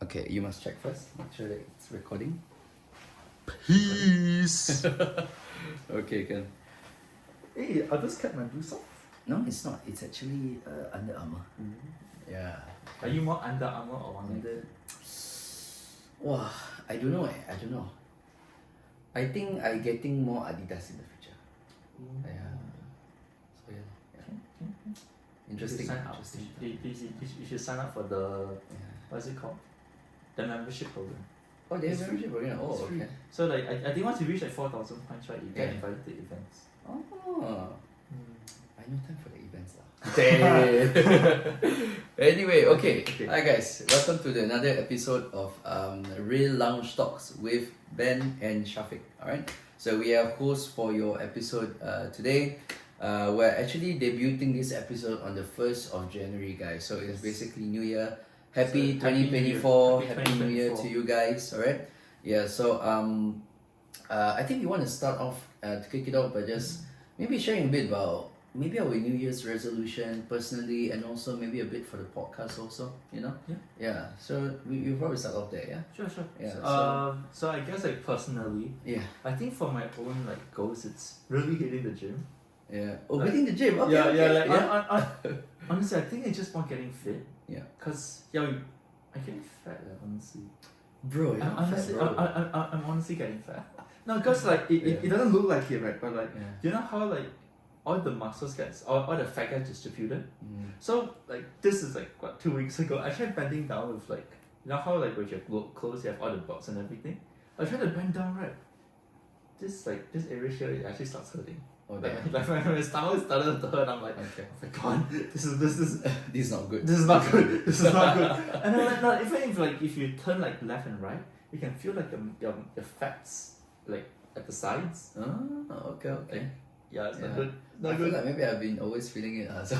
Okay, you must check first. Make sure that it's recording. Peace. Okay, can. Hey, are those cat my blue socks? No, it's not. It's actually Under Armour. Yeah. Are you more Under Armour or under? Wow, I don't know. I don't know. I think I'm getting more Adidas in the future. Yeah. So yeah. Interesting. You should sign up. Interesting. You should sign up for the what's it called? The membership program. Oh, they have It's membership program. Oh, It's free. okay. So like I think once you reach like 4,000 points, right, you get invited to events. Oh. I no time for the events lah. Anyway, okay. Hi guys, welcome to another episode of Real Lounge Talks with Ben and Syafiq. Alright, so we are hosts for your episode today. We're actually debuting this episode on the 1st of January, guys. So it's basically New Year. Happy 2024. Happy New Year to you guys. Alright. Yeah. So I think we want to start off to kick it off by just maybe sharing a bit about maybe our New Year's resolution personally, and also maybe a bit for the podcast also, you know? Yeah. So we probably start off there, yeah? Sure. Yeah. So I guess like personally, I think for my own like goals, it's really hitting the gym. Yeah. Oh, hitting the gym. Okay. Honestly, I think it's just more getting fit. Yeah. Cause I'm getting fat, honestly. Bro, you're not fat, bro. I'm honestly getting fat. No, cause like it doesn't look like it, right? But like you know how like all the muscles gets all the fat gets distributed. So like this is like what 2 weeks ago. I tried bending down with like you know how like with your clothes you have all the box and everything. I tried to bend down, right. This area here it actually starts hurting. Oh, like my stomach started to hurt. I'm like, oh my god, this is not good. This is not good. This is not good. And then like, not even if you turn like left and right, you can feel like your fats like at the sides. Oh, okay. Like, it's not good. I feel like maybe I've been always feeling it. So.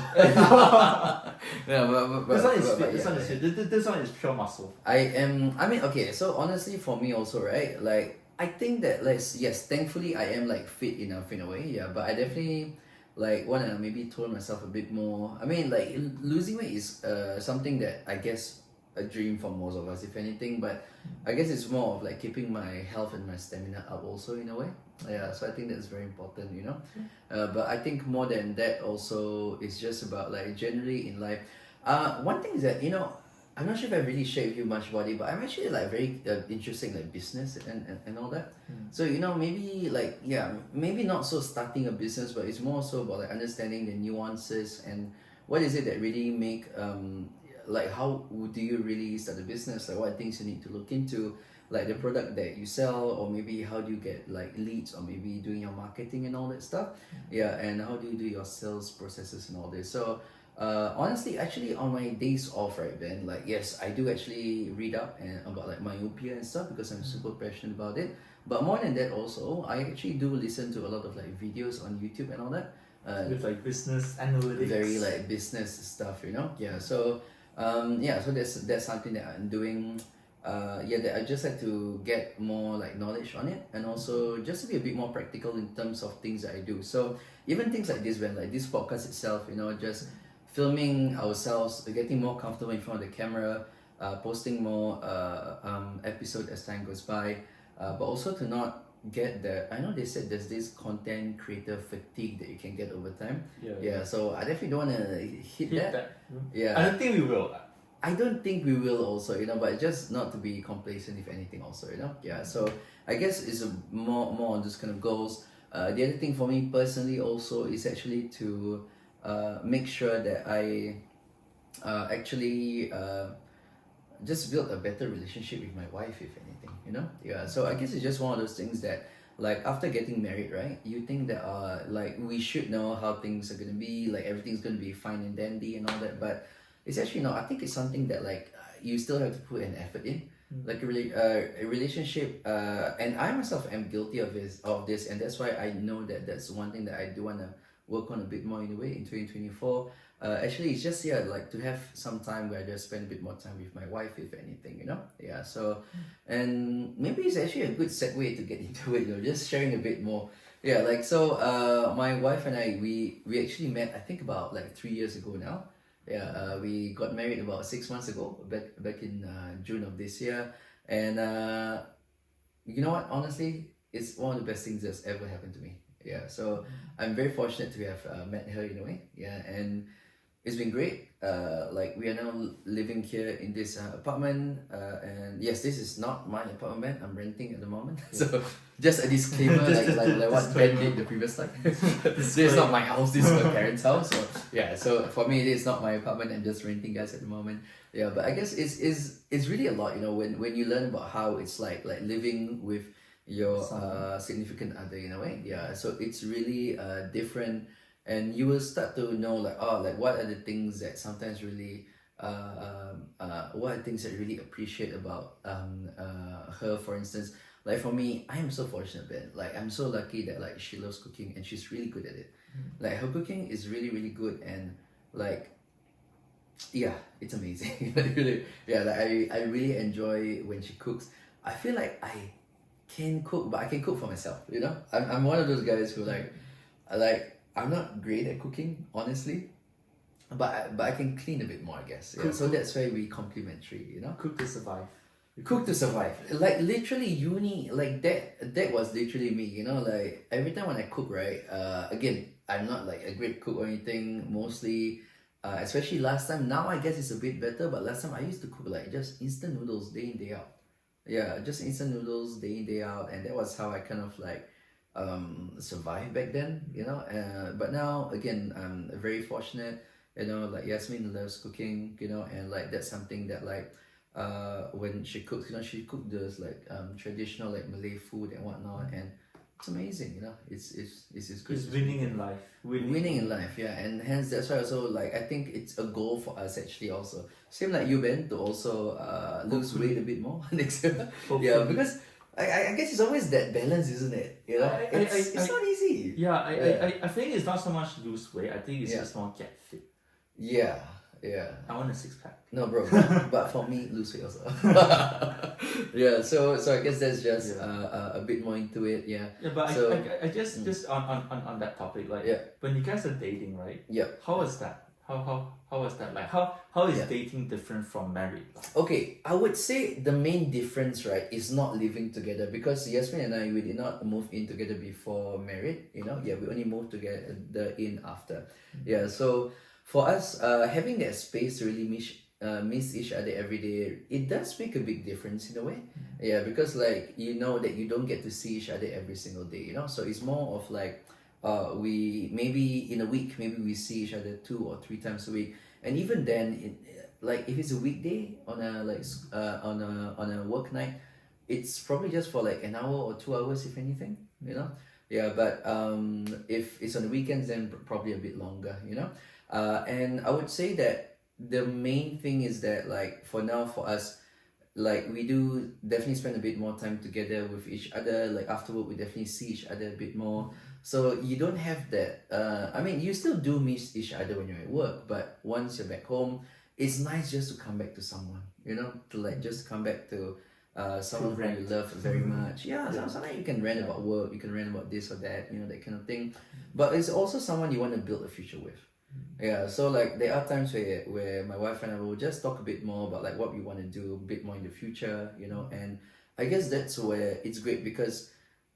This one is pure muscle. So honestly, for me also, right? Like I think that thankfully I am like fit enough in a way, but I definitely like wanna maybe tone myself a bit more. I mean, like losing weight is something that I guess a dream for most of us, if anything. But I guess it's more of like keeping my health and my stamina up also in a way. Yeah, so I think that's very important, you know. But I think more than that also is just about like generally in life. One thing is that I'm not sure if I really shared with you much about it, but I'm actually like very interested in like business and all that. So maybe not so starting a business, but it's more so about like understanding the nuances and what is it that really make like how do you really start a business, like what things you need to look into, like the product that you sell, or maybe how do you get like leads, or maybe doing your marketing and all that stuff. And how do you do your sales processes and all this. So honestly, actually on my days off, right, Ben, like yes, I do actually read up about like myopia and stuff because I'm super passionate about it. But more than that also, I actually do listen to a lot of like videos on YouTube and all that. With like business analytics. Very like business stuff, So so that's something that I'm doing. That I just like to get more like knowledge on it, and also just to be a bit more practical in terms of things that I do. So even things like this, when like this podcast itself, just filming ourselves, getting more comfortable in front of the camera, posting more episode as time goes by, but also to not get I know they said there's this content creator fatigue that you can get over time. So I definitely don't want to hit that. I don't think we will. I don't think we will also, but just not to be complacent, if anything, also, So I guess it's more on this kind of goals. The other thing for me personally also is actually to make sure that I actually just build a better relationship with my wife, if anything, So I guess it's just one of those things that like after getting married, right, you think that like we should know how things are going to be, like everything's going to be fine and dandy and all that, but it's actually not. I think it's something that like you still have to put an effort in, like a relationship. And I myself am guilty of this, and that's why I know that that's one thing that I do want to work on a bit more in a way in 2024. Actually, it's just like to have some time where I just spend a bit more time with my wife, if anything, So, and maybe it's actually a good segue to get into it, just sharing a bit more. My wife and I we actually met I think about like 3 years ago now. Yeah, we got married about 6 months ago, back in June of this year, and you know what? Honestly, it's one of the best things that's ever happened to me. Yeah, so I'm very fortunate to have met her in a way. Yeah, and it's been great. Like we are now living here in this apartment, and yes, this is not my apartment. I'm renting at the moment. So just a disclaimer, like what Ben did the previous time. This is not my house. This is my parents' house. So yeah, so for me, it is not my apartment. I'm just renting, guys, at the moment. Yeah, but I guess it's really a lot. You know, when you learn about how it's like living with your significant other in a way. Yeah, so it's really different, and you will start to know like, oh, like what are the things that sometimes really what are things that I really appreciate about her, for instance. Like for me, I am so fortunate, Ben. Like I'm so lucky that like she loves cooking and she's really good at it. Like her cooking is really really good, and like yeah, it's amazing. Like, really, yeah, like I really enjoy when she cooks. I feel like I can cook, but I can cook for myself. You know, I'm one of those guys who I'm not great at cooking, honestly, but I can clean a bit more, I guess. Yeah. So that's why we complementary. You know, Cook to survive. cook to survive. Like literally, uni like that was literally me. You know, like every time when I cook, right? Again, I'm not like a great cook or anything. Mostly. Especially last time. Now I guess it's a bit better, but last time I used to cook like just instant noodles day in day out. Yeah, just instant noodles day in day out, and that was how I kind of like survived back then. You know, but now again, I'm very fortunate. You know, like Yasmin loves cooking. You know, and like that's something that like when she cooks, you know, she cooked those like traditional like Malay food and whatnot, and it's amazing. You know, it's good. It's winning in life. Winning in life, yeah, and hence that's why also like I think it's a goal for us actually also. Same like you, Ben, to also lose weight a bit more next year. Yeah, because I guess it's always that balance, isn't it? You know, it's not easy. Yeah, I think it's not so much lose weight. I think it's just more get fit. Yeah, yeah. I want a six pack. No, bro, but for me, lose weight also. Yeah, so I guess that's just a bit more into it. Yeah. Yeah, but I just on that topic, like when you guys are dating, right? Yeah. How was that? How was that like? How is dating different from married life? Okay, I would say the main difference, right, is not living together, because Yasmin and I, we did not move in together before married. You know, yeah, we only moved together in after. Yeah, so for us, having that space to really miss each other every day, it does make a big difference in a way. Yeah, because like you know that you don't get to see each other every single day. You know, so it's more of like we maybe in a week, maybe we see each other 2 or 3 times a week, and even then, like if it's a weekday on a on a work night, it's probably just for like an hour or 2 hours, if anything. You know, yeah. But if it's on the weekends, then probably a bit longer. You know, and I would say that the main thing is that like for now for us, like we do definitely spend a bit more time together with each other. Like afterward, we definitely see each other a bit more. So you don't have that. I mean, you still do miss each other when you're at work, but once you're back home, it's nice just to come back to someone. You know, to like just come back to someone who you love very much. Yeah, sometimes you can rant about work, you can rant about this or that, you know, that kind of thing. But it's also someone you want to build a future with. Yeah, so like there are times where my wife and I will just talk a bit more about like what we want to do a bit more in the future, you know, and I guess that's where it's great, because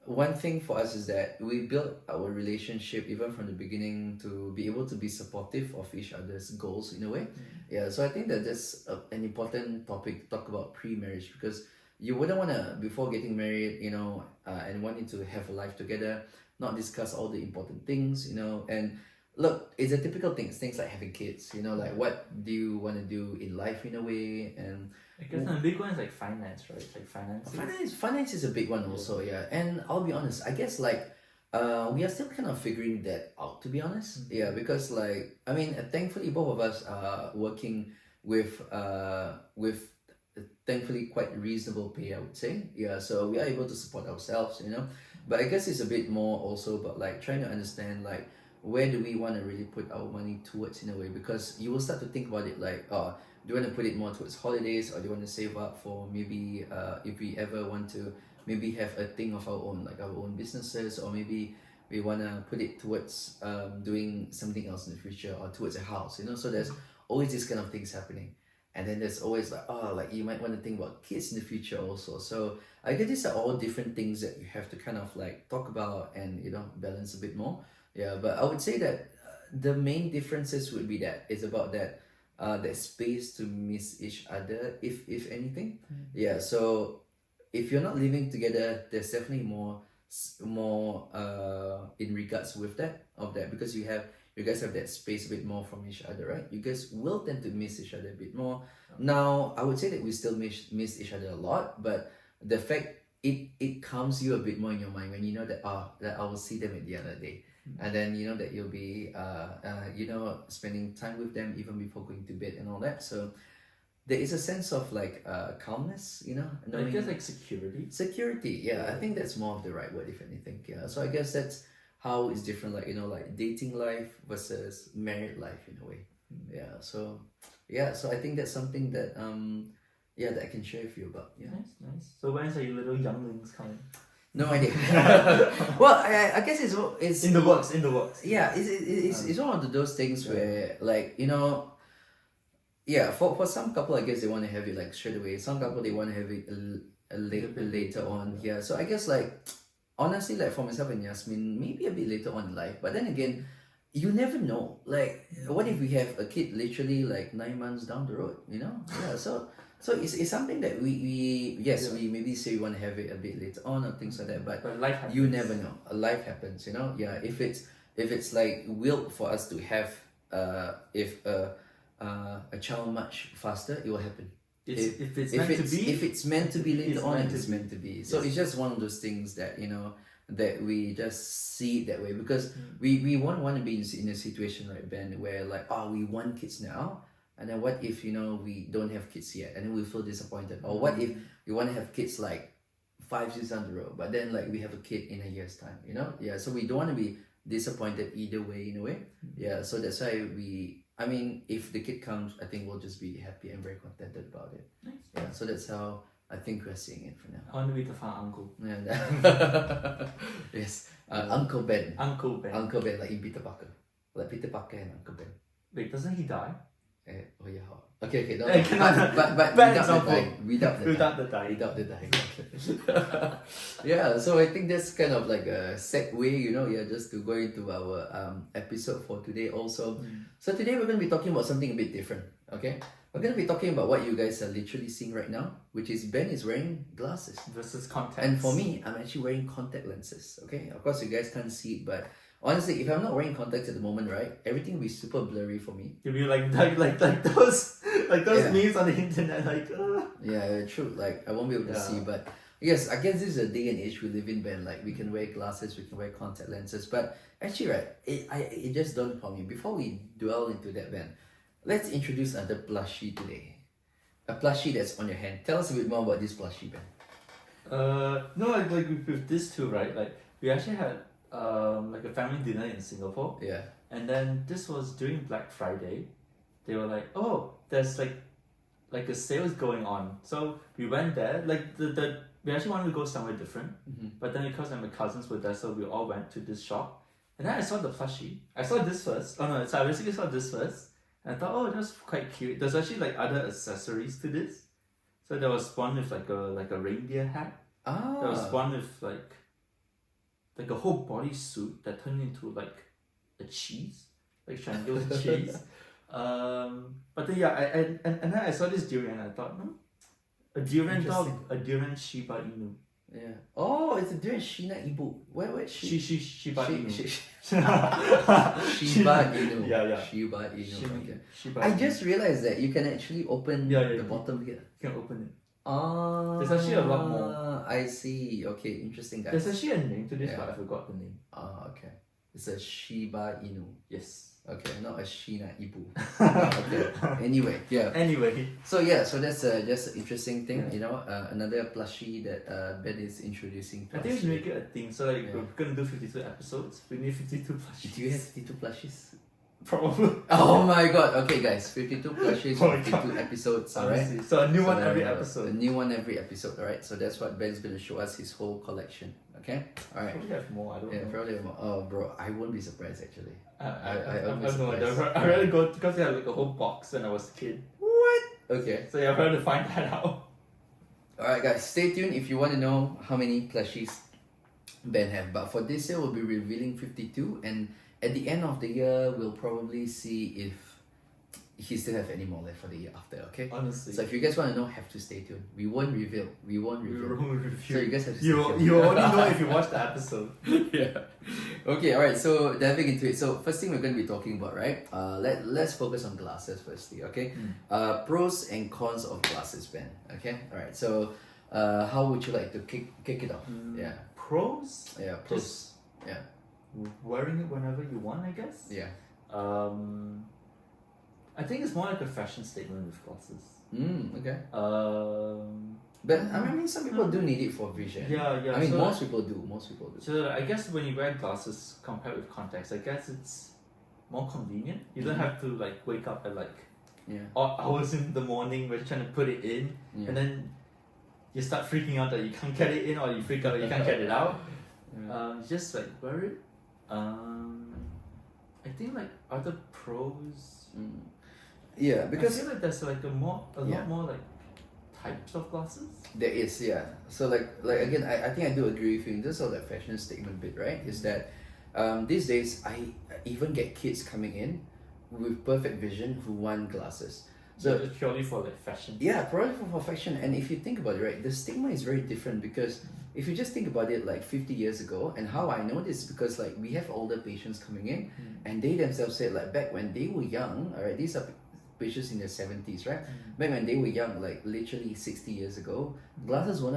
one thing for us is that we built our relationship even from the beginning to be able to be supportive of each other's goals in a way. Yeah, so I think that that's an important topic to talk about pre-marriage, because you wouldn't want to, before getting married, you know, and wanting to have a life together, not discuss all the important things, you know. And look, it's a typical things like having kids, you know, like what do you want to do in life in a way. And I guess the big one is like finance, right? Like finance is a big one also, yeah. And I'll be honest, I guess like we are still kind of figuring that out, to be honest. Yeah, because like I mean, thankfully both of us are working with thankfully quite reasonable pay, I would say. Yeah, so we are able to support ourselves, you know. But I guess it's a bit more also about like trying to understand like where do we want to really put our money towards in a way, because you will start to think about it like, oh, do you want to put it more towards holidays, or do you want to save up for maybe if we ever want to maybe have a thing of our own, like our own businesses, or maybe we want to put it towards doing something else in the future, or towards a house, you know. So there's always these kind of things happening. And then there's always like, oh, like you might want to think about kids in the future also. So I guess these are all different things that you have to kind of like talk about and, you know, balance a bit more. Yeah, but I would say that the main differences would be that it's about that that space to miss each other, if anything. Yeah, so if you're not living together, there's definitely more in regards with that because you guys have that space a bit more from each other, right? You guys will tend to miss each other a bit more. Now I would say that we still miss each other a lot, but the fact it calms you a bit more in your mind when you know that that I will see them at the end of the day. And then you know that you'll be you know, spending time with them even before going to bed and all that. So there is a sense of like calmness, you know. I guess like security. Yeah, I think that's more of the right word, if anything. Yeah, so I guess that's how it's different, like, you know, like dating life versus married life in a way. Yeah, so I think that's something that that I can share with you about. Yeah, nice. So when's your little younglings coming? No idea. Well, I guess it's in the works. Yeah, it's one of those things where, like, you know, yeah, for some couple, I guess they want to have it like straight away. Some couple, they want to have it later on. Yeah, so I guess, like, honestly, like for myself and Yasmin, maybe a bit later on in life. But then again, you never know. Like, what if we have a kid literally like 9 months down the road? You know? Yeah. So it's something that we maybe say we want to have it a bit later on or things like that. But life happens. You never know. Life happens. You know? Yeah. If it's like willed for us to have a child much faster, it will happen. If it's meant to be later on, it's meant to be. So it's just one of those things that, you know, that we just see it that way, because we won't want to be in a situation, right, Ben, where like, we want kids now, and then what if, you know, we don't have kids yet, and then we feel disappointed, or what if we want to have kids like 5 years down the road, but then like we have a kid in a year's time, you know? Yeah, so we don't want to be disappointed either way, in a way. Yeah, so that's why if the kid comes, I think we'll just be happy and very contented about it. Nice. Yeah, so that's how I think we're seeing it for now. I want to be the fun uncle. Yeah. Yes. Uncle Ben. Uncle Ben, like in Peter Parker. Like Peter Parker and Uncle Ben. Wait, doesn't he die? Oh yeah. Okay. No, but without the dying. Yeah, so I think that's kind of like a segue, you know, just to go into our episode for today also. So today we're going to be talking about something a bit different, okay? We're going to be talking about what you guys are literally seeing right now, which is Ben is wearing glasses. Versus contacts. And for me, I'm actually wearing contact lenses, okay? Of course, you guys can't see it, but honestly, if I'm not wearing contacts at the moment, right, everything will be super blurry for me. You'll be like those memes on the internet, like. Yeah, true. Like, I won't be able to see, but yes, I guess this is a day and age we live in, Ben. Like, we can wear glasses, we can wear contact lenses, but actually, right, it just dawned upon me. Before we dwell into that, Ben, let's introduce another plushie today. A plushie that's on your hand. Tell us a bit more about this plushie, Ben. No, like with this two, right? Like, we actually had like a family dinner in Singapore. Yeah. And then this was during Black Friday. They were like, oh, there's like a sales going on. So we went there. Like we actually wanted to go somewhere different. But then because my cousins were there, so we all went to this shop. And then I saw the plushie. I saw this first. Oh no, so I basically saw this first. And I thought, oh, that's quite cute. There's actually like other accessories to this. So there was one with like a reindeer hat. There was one with like a whole bodysuit that turned into like a cheese, like triangular cheese. But then and then I saw this durian. I thought, a durian dog, a durian Shiba Inu. Yeah. Oh, it's a durian Shiba Inu. Where Shiba Inu. Shiba Inu. Yeah. Shiba Inu. Okay. Shiba I Inu. just realized that you can actually open the bottom here. You can open it. There's actually a lot more. I see. Okay, interesting, guys. There's actually a name to this, but I forgot the name. Okay. It's a Shiba Inu. Yes. Okay, not a Shina Ibu. Okay. Anyway. So that's just an interesting thing, you know. Another plushie that Ben is introducing to us. I think we should make it a thing. So like we're gonna do 52 episodes. We need 52 plushies. Do you have 52 plushies? Probably. Oh my god. Okay, guys, 52 plushies, Oh my 52 episodes, alright? Honestly. So a new one every episode. A new one every episode, alright? So that's what Ben's gonna show us, his whole collection. Okay? Alright. Probably have more, I don't Yeah, know. probably more. Oh, bro, I won't be surprised actually. I won't be have no idea. surprised. I rather go because they had like a whole box when I was a kid. What? Okay. So yeah, I've to find that out. Alright, guys, stay tuned if you want to know how many plushies Ben have. But for this year, we'll be revealing 52, and at the end of the year, we'll probably see if he still have any more left for the year after, okay? Honestly. So if you guys want to know, have to stay tuned. We won't reveal. We won't reveal. So you guys have to stay tuned. You only know if you watch the episode. Yeah. Okay, alright, so diving into it. So first thing we're going to be talking about, right? Let's focus on glasses firstly, okay? Pros and cons of glasses, Ben. Okay? Alright, so how would you like to kick it off? Yeah. Pros? Yeah, pros. Yeah. Wearing it whenever you want, I guess. Yeah. I think it's more like a fashion statement with glasses. Okay. Um, But I mean, some people do need it for vision. Yeah. I mean, so most people do. Most people do. So I guess when you wear glasses compared with contacts, I guess it's more convenient. You don't have to like wake up at like odd hours in the morning when you're trying to put it in, and then you start freaking out that you can't get it in, or you freak out that you can't get it out. Just like wear it. I think like other pros. Yeah, because I feel like there's like a lot more like types of glasses. There is, yeah. So like again, I think I do agree with you in this sort of like fashion statement bit, right? Is that these days I even get kids coming in with perfect vision who want glasses. So it's purely for like fashion. Yeah, probably for fashion. And if you think about it, right, the stigma is very different because if you just think about it like 50 years ago, and how I know this because like we have older patients coming in and they themselves said like back when they were young, alright, these are patients in their 70s, right? Back when they were young, like literally 60 years ago, glasses was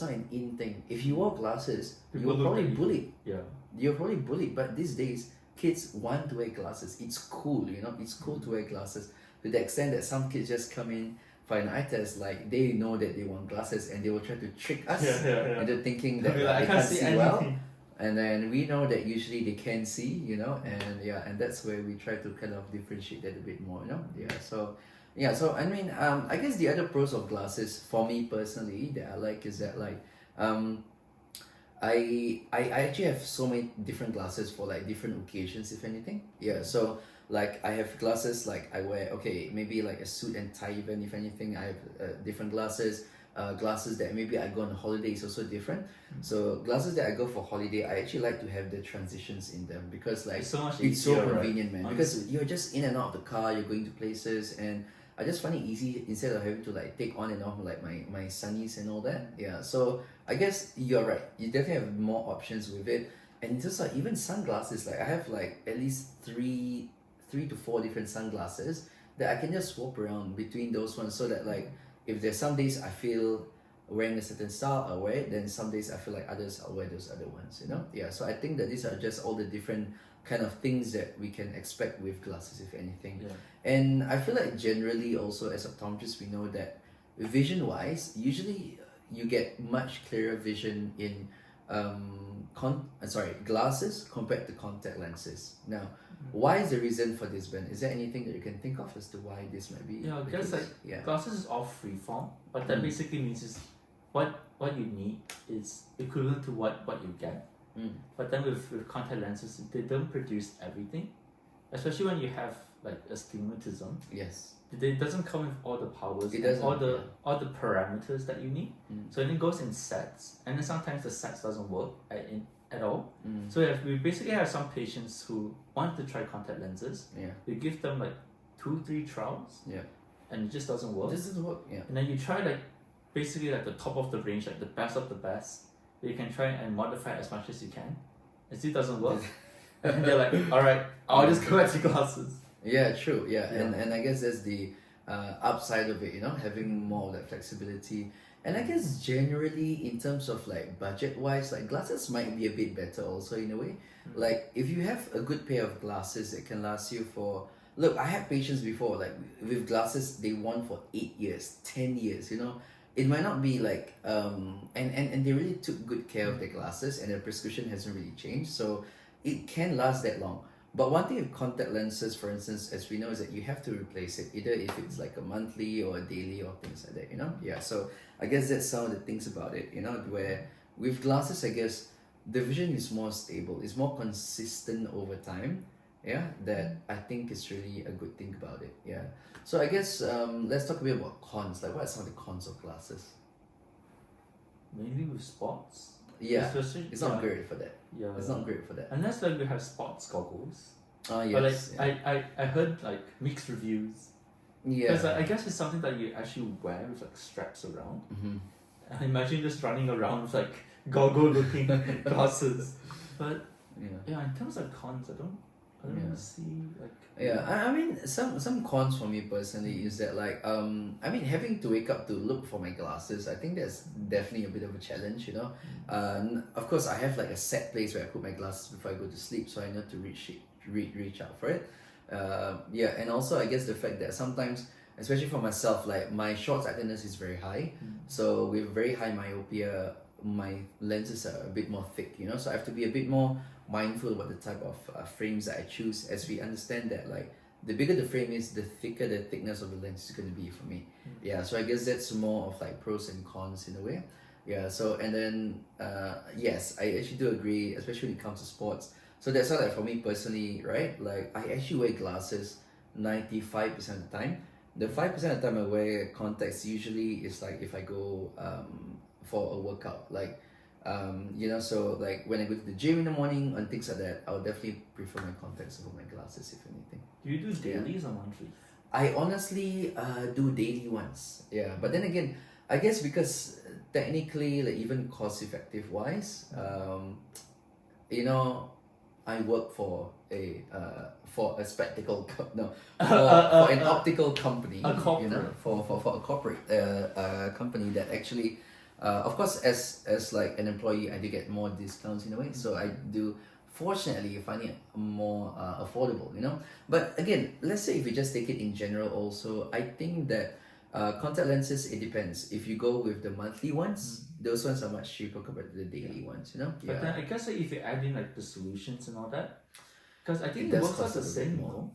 not an in thing. If you wore glasses, you were probably bullied. Yeah. You're probably bullied, but these days kids want to wear glasses. It's cool, you know, it's cool to wear glasses. To the extent that some kids just come in for an eye test, like they know that they want glasses and they will try to trick us into thinking that like, they can't see well. anything. And then we know that usually they can see, you know, and that's where we try to kind of differentiate that a bit more, you know. So I mean, I guess the other pros of glasses for me personally that I like is that like I actually have so many different glasses for like different occasions, if anything. Yeah, so like I have glasses like I wear, okay, maybe like a suit and tie event, if anything. I have different glasses. Glasses that maybe I go on holiday is also different. So glasses that I go for holiday, I actually like to have the transitions in them because like it's so much it's so easier, convenient, right? man. Because you're just in and out of the car, you're going to places, and I just find it easy instead of having to like take on and off like my sunnies and all that. Yeah, so I guess you're right. You definitely have more options with it, and just like even sunglasses, like I have like at least three to four different sunglasses that I can just swap around between those ones, so that like if there's some days I feel wearing a certain style, I'll wear it. Then some days I feel like others, I'll wear those other ones, you know? Yeah, so I think that these are just all the different kind of things that we can expect with glasses, if anything. Yeah. And I feel like generally also as optometrists, we know that vision-wise, usually you get much clearer vision in glasses compared to contact lenses. Now, why is the reason for this, Ben? Is there anything that you can think of as to why this might be? Yeah, I guess like glasses is all free form, but that basically means is what you need is equivalent to what you get. But then with contact lenses, they don't produce everything, especially when you have like astigmatism. Yes. It doesn't come with all the powers, all the parameters that you need. So it goes in sets, and then sometimes the sets doesn't work at all. So we basically have some patients who want to try contact lenses. We give them like 2-3 trials. And it just doesn't work. This doesn't work. And then you try like basically like the top of the range, like the best of the best. You can try and modify as much as you can. It still doesn't work. And they're like, all right, I'll just go back to glasses. Yeah, true. Yeah. And I guess that's the upside of it, you know, having more of that flexibility. And I guess generally in terms of like budget wise, like glasses might be a bit better also in a way. Like if you have a good pair of glasses that can last you for, look, I had patients before like with glasses they won for 8 years, 10 years, you know. It might not be like and they really took good care of their glasses and their prescription hasn't really changed, so it can last that long. But one thing with contact lenses, for instance, as we know, is that you have to replace it, either if it's like a monthly or a daily or things like that, you know? Yeah, so I guess that's some of the things about it, you know, where with glasses, I guess the vision is more stable, it's more consistent over time. Yeah, that I think is really a good thing about it. Yeah. So I guess let's talk a bit about cons. Like, what are some of the cons of glasses? Mainly with sports. Yeah, Especially, it's not great for that. Yeah. It's not great for that. Unless like we have sports goggles. Oh yes. But like I heard like mixed reviews. Yeah. Because I guess it's something that you actually wear with like straps around. Mm-hmm. I imagine just running around with like goggle looking glasses. But yeah, in terms of cons, I don't really see like. Yeah, I mean some cons for me personally is that like I mean having to wake up to look for my glasses, I think that's definitely a bit of a challenge, you know. Of course I have like a set place where I put my glasses before I go to sleep, so I know to reach out for it. Yeah, and also I guess the fact that sometimes, especially for myself, like my short sightedness is very high, so with very high myopia, my lenses are a bit more thick, you know, so I have to be a bit more mindful about the type of frames that I choose, as we understand that like the bigger the frame is, the thicker the thickness of the lens is going to be for me. Yeah, so I guess that's more of like pros and cons in a way. Yeah, so and then yes, I actually do agree, especially when it comes to sports. So that's why like for me personally, right, like I actually wear glasses 95% of the time. The 5% of the time I wear contacts usually is like if I go for a workout, like you know, so like when I go to the gym in the morning and things like that, I would definitely prefer my contacts over my glasses, if anything. Do you do dailies or monthly? I honestly do daily ones, yeah, but then again, I guess because technically, like even cost effective wise, you know, I work for a spectacle for an optical company, you know, for a corporate company that actually of course as like an employee I do get more discounts in a way, so I do fortunately find it more affordable, you know. But again, let's say if you just take it in general also, I think that contact lenses, it depends. If you go with the monthly ones, those ones are much cheaper compared to the daily ones, you know. But then I guess like, if you add in like the solutions and all that, because I think it works out the same more.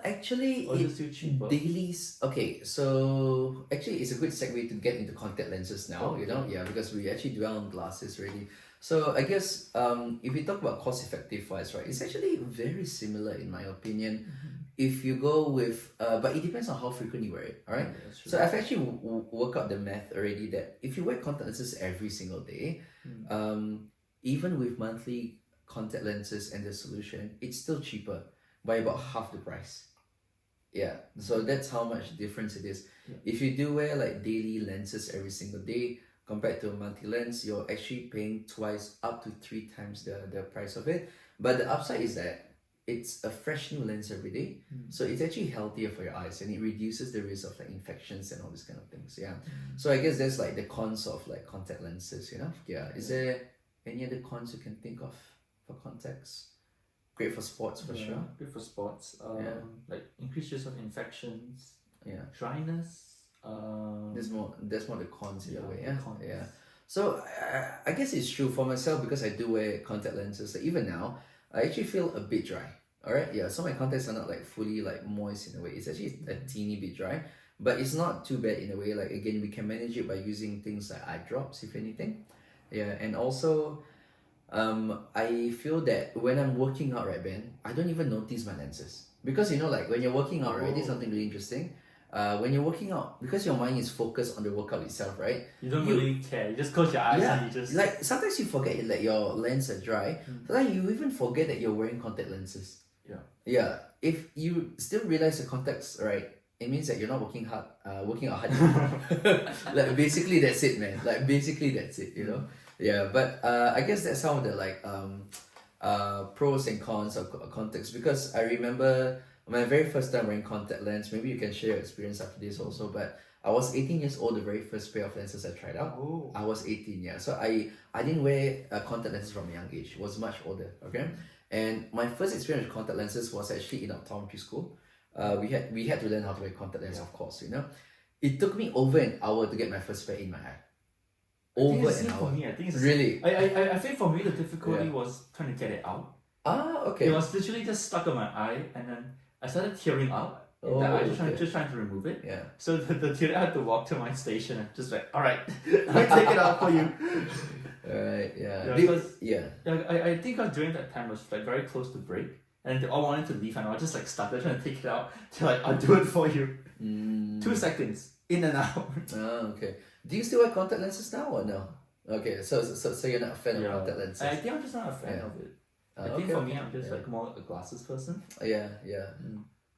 Actually, or is it still cheaper? Dailies. Okay, so actually, it's a good segue to get into contact lenses now. You know, yeah, because we actually dwell on glasses already. So I guess if we talk about cost effective wise, right, it's actually very similar in my opinion. If you go with, but it depends on how frequent you wear it. All right. Yeah, so I've actually worked out the math already that if you wear contact lenses every single day, even with monthly contact lenses and the solution, it's still cheaper by about half the price. Yeah, so that's how much difference it is. If you do wear like daily lenses every single day compared to a monthly lens, you're actually paying twice up to 3 times the price of it. But the upside is that it's a fresh new lens every day, so it's actually healthier for your eyes and it reduces the risk of like infections and all these kind of things. Yeah, so I guess that's like the cons of like contact lenses, you know. Yeah, is there any other cons you can think of for contacts? Great for sports for sure. Great for sports. Like increased risk of infections. Yeah. Dryness. There's more the cons in a way. Cons. Yeah. So I guess it's true for myself because I do wear contact lenses. Like even now, I actually feel a bit dry. Alright, yeah. So my contacts are not like fully like moist in a way. It's actually a teeny bit dry, but it's not too bad in a way. Like again, we can manage it by using things like eye drops, if anything. Yeah, and also I feel that when I'm working out, right, Ben, I don't even notice my lenses. Because you know, like when you're working out, right, this is something really interesting. When you're working out, because your mind is focused on the workout itself, right? You don't really care. You just close your eyes and you just like sometimes you forget that your lenses are dry. Sometimes you even forget that you're wearing contact lenses. Yeah. If you still realize the contacts, right, it means that you're not working out hard. Like basically that's it, man. Like basically that's it, you know. Yeah, but I guess that's some of the like pros and cons of contacts, because I remember my very first time wearing contact lens. Maybe you can share your experience after this also, but I was 18 years old the very first pair of lenses I tried out. I was 18, yeah. So I didn't wear contact lenses from a young age. I was much older, okay? And my first experience with contact lenses was actually in optometry school. We had to learn how to wear contact lenses, of course, you know. It took me over an hour to get my first pair in my eye. Over an hour. For me, I think it's really. I think for me the difficulty was trying to get it out. Okay. It was literally just stuck on my eye, and then I started tearing up. And I just trying to remove it. Yeah. So the tutor had to walk to my station and just like, all right, I take it out for you. Alright. Yeah. Yeah, I think during that time was like very close to break, and they all wanted to leave, and I just like started trying to take it out. To like, I'll do it for you. 2 seconds in and out. Okay. Do you still wear contact lenses now or no? Okay, so you're not a fan of contact lenses? I think I'm just not a fan of it. I think for me, I'm just like more a glasses person. Yeah.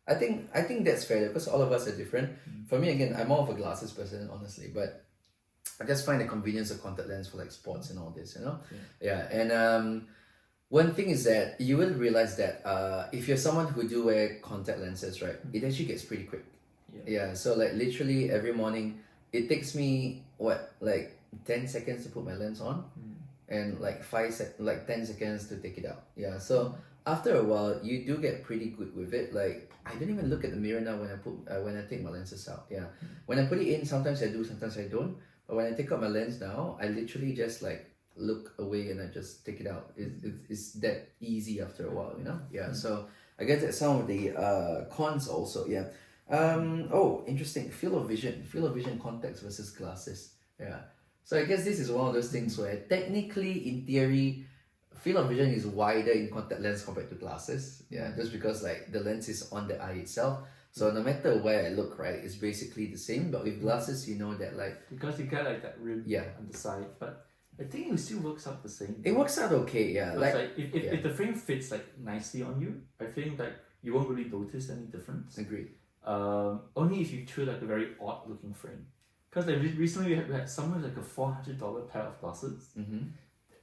I think that's fair because all of us are different. For me, again, I'm more of a glasses person, honestly, but I just find the convenience of contact lens for like sports and all this, you know? Yeah. And one thing is that you will realize that if you're someone who do wear contact lenses, right, it actually gets pretty quick. Yeah. So like literally every morning, it takes me like 10 seconds to put my lens on, and like 10 seconds to take it out. Yeah. So after a while, you do get pretty good with it. Like I don't even look at the mirror now when I take my lenses out. Yeah. When I put it in, sometimes I do, sometimes I don't. But when I take out my lens now, I literally just like look away and I just take it out. It's that easy after a while, you know? Yeah. So I guess that's some of the cons also. Yeah. Interesting. Field of vision contacts versus glasses. Yeah. So I guess this is one of those things where technically, in theory, field of vision is wider in contact lens compared to glasses. Yeah, just because like the lens is on the eye itself. So no matter where I look, right, it's basically the same. But with glasses, you know that like because you get like that rim on the side, but I think it still works out the same. It works out okay, yeah. Like if the frame fits like nicely on you, I think like you won't really notice any difference. Agreed. Only if you choose like a very odd looking frame. Because like recently we had someone like a $400 pair of glasses.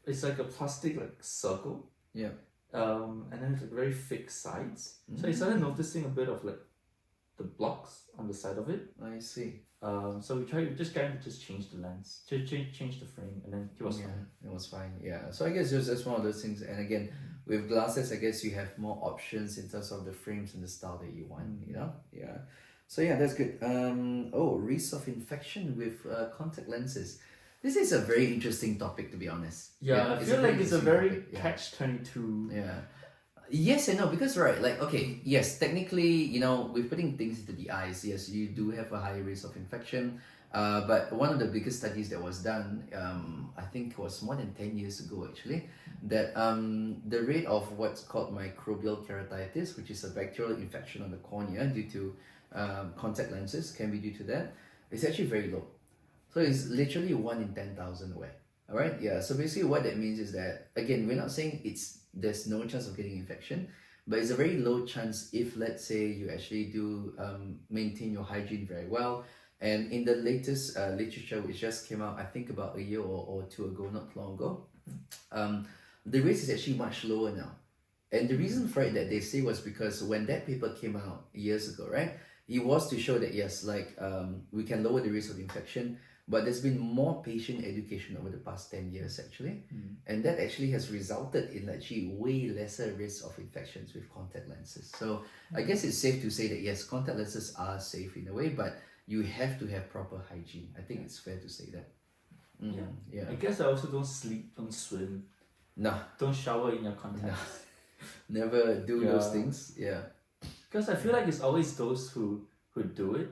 It's like a plastic like circle. Yeah. And then it's like very thick sides. So I started noticing a bit of like the blocks on the side of it. I see. So we just change the lens, change the frame, and then it was fine. It was fine. Yeah. So I guess it's just one of those things. And again, with glasses, I guess you have more options in terms of the frames and the style that you want. You know. Yeah. So yeah, that's good. Risk of infection with contact lenses. This is a very interesting topic, to be honest. Yeah, I feel like it's a very catch-22. Yeah. Yes and no, because right, like okay, yes, technically, you know, with putting things into the eyes, yes, you do have a higher risk of infection. But one of the biggest studies that was done, I think it was more than 10 years ago actually, that the rate of what's called microbial keratitis, which is a bacterial infection on the cornea due to contact lenses, can be due to that. It's actually very low. So it's literally 1 in 10,000 away. All right, yeah. So basically, what that means is that again, we're not saying there's no chance of getting infection, but it's a very low chance if, let's say, you actually do maintain your hygiene very well. And in the latest literature, which just came out, I think about a year or two ago, not long ago, the risk is actually much lower now. And the reason for it that they say was because when that paper came out years ago, right, it was to show that yes, like we can lower the risk of infection. But there's been more patient education over the past 10 years actually. And that actually has resulted in actually way lesser risk of infections with contact lenses. So I guess it's safe to say that yes, contact lenses are safe in a way, but you have to have proper hygiene. I think it's fair to say that. Yeah. I guess I also don't sleep, don't swim. No. Don't shower in your contacts. No. Never do those things. Yeah. Because I feel like it's always those who do it,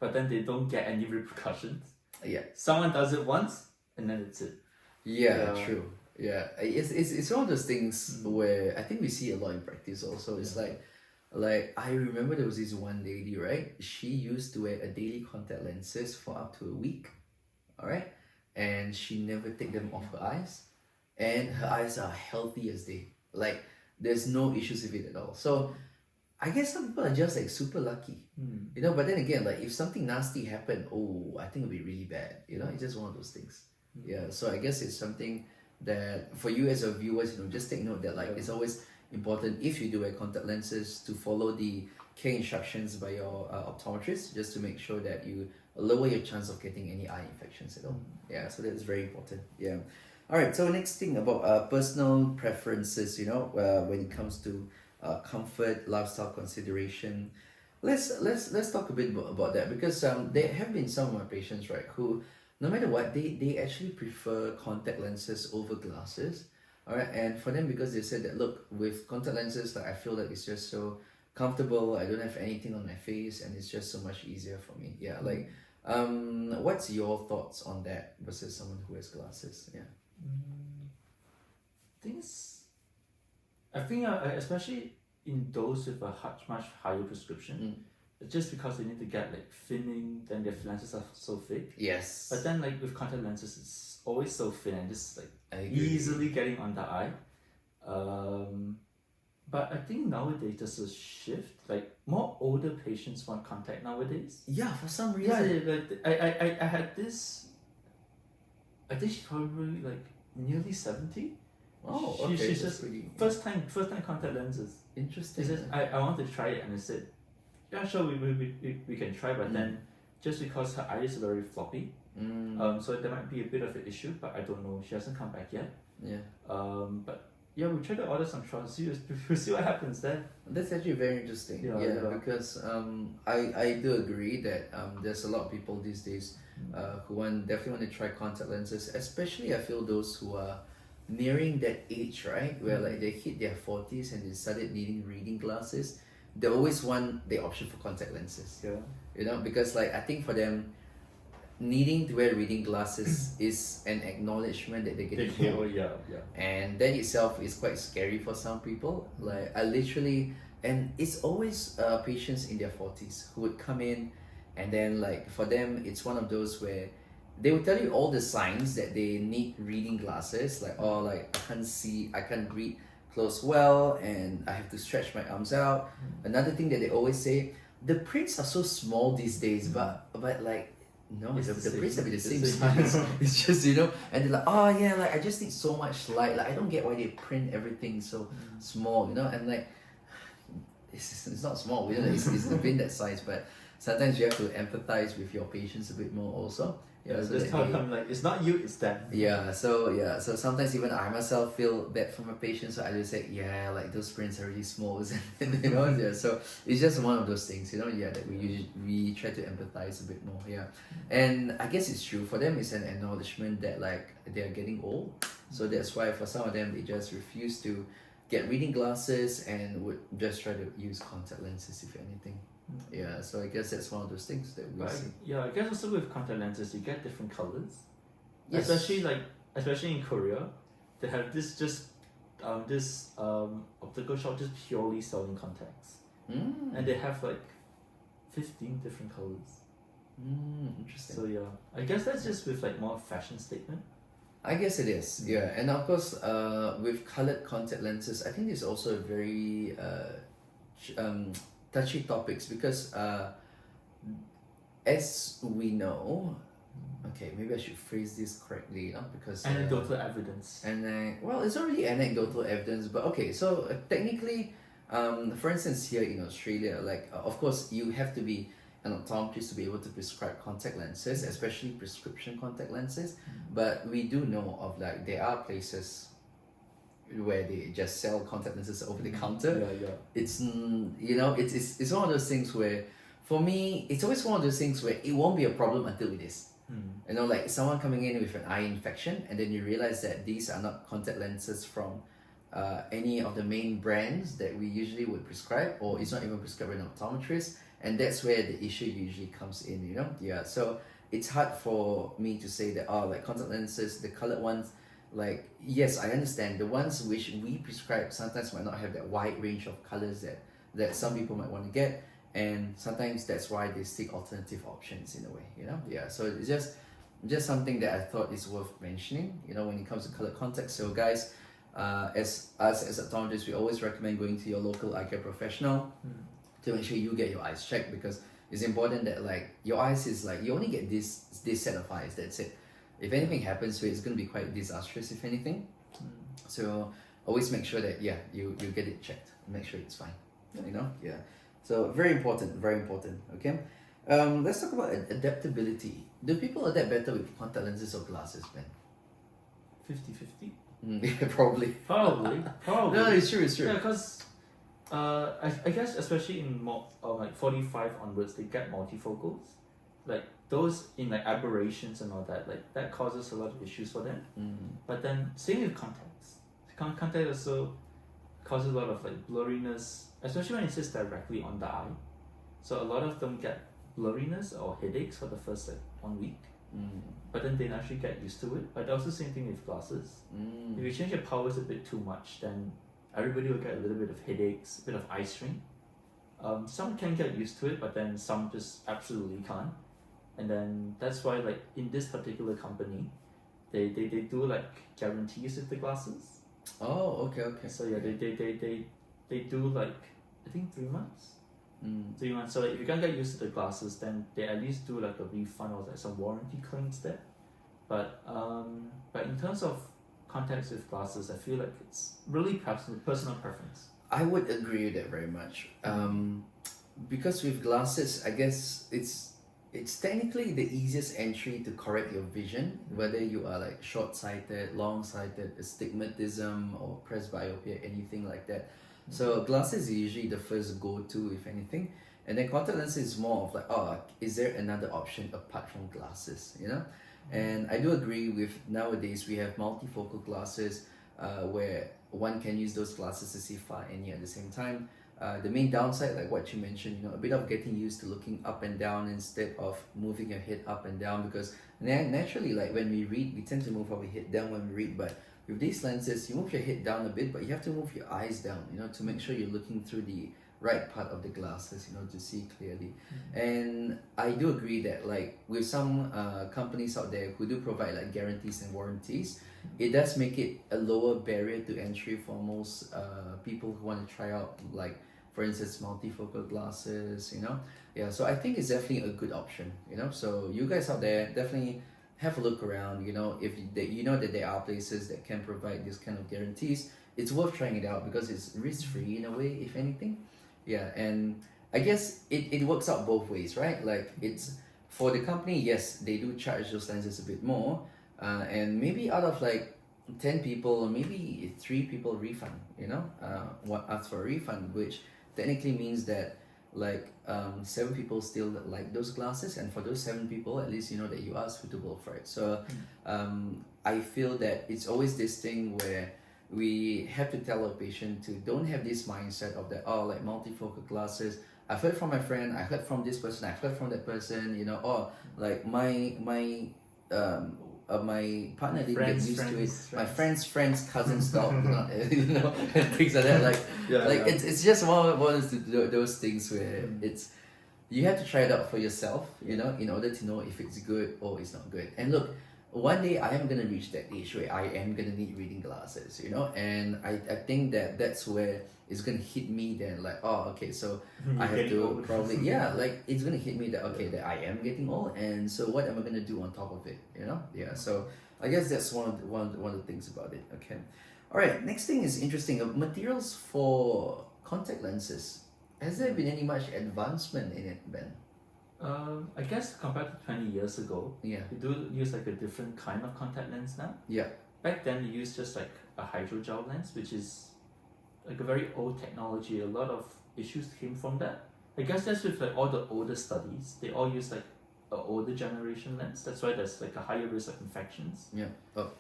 but then they don't get any repercussions. Yeah. Someone does it once and then it's it. Yeah, true. Yeah. It's one of those things where I think we see a lot in practice also. It's like I remember there was this one lady, right? She used to wear a daily contact lenses for up to a week. Alright? And she never take them off her eyes. And her eyes are healthy as they. Like there's no issues with it at all. So I guess some people are just like super lucky, you know. But then again, like if something nasty happened, I think it'd be really bad. You know, it's just one of those things. Yeah. So I guess it's something that for you as a viewers, you know, just take note that like it's always important if you do wear contact lenses to follow the care instructions by your optometrist, just to make sure that you lower your chance of getting any eye infections at all. Yeah. So that's very important. Yeah. All right. So next thing about personal preferences, you know, when it comes to comfort, lifestyle consideration. Let's talk a bit about that, because there have been some of my patients, right, who no matter what, they actually prefer contact lenses over glasses. All right, and for them, because they said that, look, with contact lenses, like I feel like it's just so comfortable. I don't have anything on my face, and it's just so much easier for me. Yeah, like, what's your thoughts on that versus someone who has glasses? Yeah. I think especially in those with a much higher prescription, just because they need to get like thinning, then their lenses are so thick. Yes. But then like with contact lenses, it's always so thin and just like I agree. easily getting on the eye. But I think nowadays there's a shift. Like more older patients want contact nowadays. Yeah, for some reason. Yeah, like I had this. I think she's probably like nearly 70. Oh, okay. She's that's just pretty first time contact lenses. interesting. She says I want to try it, and I said, yeah, sure, we can try, but then just because her eyes are very floppy, so there might be a bit of an issue, but I don't know. She hasn't come back yet. Yeah. But yeah, we try to order some trials. We'll see what happens there. That's actually very interesting. Yeah. Because I do agree that there's a lot of people these days who definitely want to try contact lenses, especially I feel those who are nearing that age, right, where like they hit their 40s and they started needing reading glasses. They always want the option for contact lenses. Yeah. You know, because like I think for them, needing to wear reading glasses is an acknowledgement that they're getting old. Yeah. And that itself is quite scary for some people. Like I literally, and it's always patients in their 40s who would come in, and then like for them it's one of those where they will tell you all the signs that they need reading glasses, like like I can't read close well, and I have to stretch my arms out. Another thing that they always say, the prints are so small these days, but like no, the prints have been the same size. It's just, you know, and they're like, oh yeah, like I just need so much light. Like I don't get why they print everything so small, you know, and like it's not small, you know, it's been that size, but sometimes you have to empathize with your patients a bit more also. Yeah, so just tell them like it's not you, it's them. So sometimes even I myself feel bad for my patients, so I just say, yeah, like those prints are really small, and you know, yeah. So it's just one of those things, you know, yeah, that we try to empathize a bit more, yeah. And I guess it's true for them. It's an acknowledgement that like they are getting old, so that's why for some of them they just refuse to get reading glasses and would just try to use contact lenses if anything. Yeah, so I guess that's one of those things that we see. Yeah, I guess also with contact lenses, you get different colors. Yes. Especially in Korea, they have this optical shop just purely selling contacts, and they have like 15 different colors. Interesting. So yeah, I guess that's just with like more fashion statement. I guess it is, yeah. And of course, with colored contact lenses, I think it's also a very touchy topics, because as we know, okay, maybe I should phrase this correctly, you know, because anecdotal evidence. And well, it's not really anecdotal evidence, but okay. So technically, for instance, here in Australia, like of course you have to be an optometrist to be able to prescribe contact lenses, especially prescription contact lenses. But we do know of like there are places where they just sell contact lenses over the counter. Yeah. It's you know, it's one of those things where, for me, it's always one of those things where it won't be a problem until it is. You know, like someone coming in with an eye infection, and then you realize that these are not contact lenses from any of the main brands that we usually would prescribe, or it's not even prescribed by an optometrist, and that's where the issue usually comes in, you know. Yeah, so it's hard for me to say that like contact lenses, the colored ones, like yes, I understand the ones which we prescribe sometimes might not have that wide range of colors that some people might want to get, and sometimes that's why they seek alternative options in a way, you know. Yeah, so it's just something that I thought is worth mentioning, you know, when it comes to colored contacts. So guys, as optometrists, we always recommend going to your local eye care professional to make sure you get your eyes checked, because it's important that like your eyes is like you only get this set of eyes, that's it. If anything happens to it, it's going to be quite disastrous if anything. So always make sure that you get it checked, make sure it's fine, you know. Yeah, so very important. Okay, let's talk about adaptability. Do people adapt better with contact lenses or glasses, Ben? 50-50? Yeah, probably. No, it's true. Yeah, because I guess especially in like 45 onwards, they get multifocals, like those in like aberrations and all that, like that causes a lot of issues for them. But then same with contacts. contact also causes a lot of like blurriness, especially when it sits directly on the eye. So a lot of them get blurriness or headaches for the first like 1 week. But then they naturally get used to it. But also same thing with glasses. If you change your powers a bit too much, then everybody will get a little bit of headaches, a bit of eye strain. Some can get used to it, but then some just absolutely can't. And then that's why like in this particular company, they do like guarantees with the glasses. Oh, okay. So yeah, they do like I think 3 months. 3 months. So like, if you can't get used to the glasses, then they at least do like a refund or like some warranty claims there. But in terms of contacts with glasses, I feel like it's really personal preference. I would agree with that very much. Because with glasses, I guess it's technically the easiest entry to correct your vision, whether you are like short-sighted, long-sighted, astigmatism, or presbyopia, anything like that. So glasses is usually the first go-to, if anything. And then contact lenses is more of like, oh, is there another option apart from glasses, you know? And I do agree with nowadays we have multifocal glasses where one can use those glasses to see far and near at the same time. The main downside, like what you mentioned, you know, a bit of getting used to looking up and down instead of moving your head up and down, because naturally, like when we read, we tend to move our head down when we read, but with these lenses, you move your head down a bit, but you have to move your eyes down, you know, to make sure you're looking through the right part of the glasses, you know, to see clearly. And I do agree that like with some companies out there who do provide like guarantees and warranties, it does make it a lower barrier to entry for most people who want to try out, like for instance multifocal glasses, you know. Yeah, so I think it's definitely a good option, you know. So you guys out there, definitely have a look around, you know. If you know that there are places that can provide this kind of guarantees, it's worth trying it out because it's risk-free in a way, if anything. Yeah, and I guess it works out both ways, right? Like it's for the company, yes, they do charge those lenses a bit more, and maybe out of like 10 people, maybe 3 people refund, you know, ask for a refund, which technically means that like 7 people still like those glasses, and for those 7 people, at least you know that you are suitable for it. So I feel that it's always this thing where we have to tell our patient to don't have this mindset of that, oh, like multifocal glasses, I've heard from my friend, I heard from this person, I've heard from that person, you know, or like my partner didn't get used to it. My friend's cousin's dog, you know, and things like that. Like, it's just one of those things where it's you have to try it out for yourself, you know, in order to know if it's good or it's not good. And look, one day I am gonna reach that age where I am gonna need reading glasses, you know, and I think that's where it's gonna hit me then, like, oh, okay, so I have to probably like it's gonna hit me that okay, that I am getting old, and so what am I gonna do on top of it, you know? Yeah, so I guess that's one of the things about it. Okay, all right. Next thing is interesting. Materials for contact lenses. Has there been any much advancement in it, Ben? I guess compared to 20 years ago, we do use like a different kind of contact lens now. Yeah. Back then, we used just like a hydrogel lens, which is like a very old technology. A lot of issues came from that. I guess that's with like all the older studies. They all use like an older generation lens. That's why there's like a higher risk of infections. Yeah. Oh.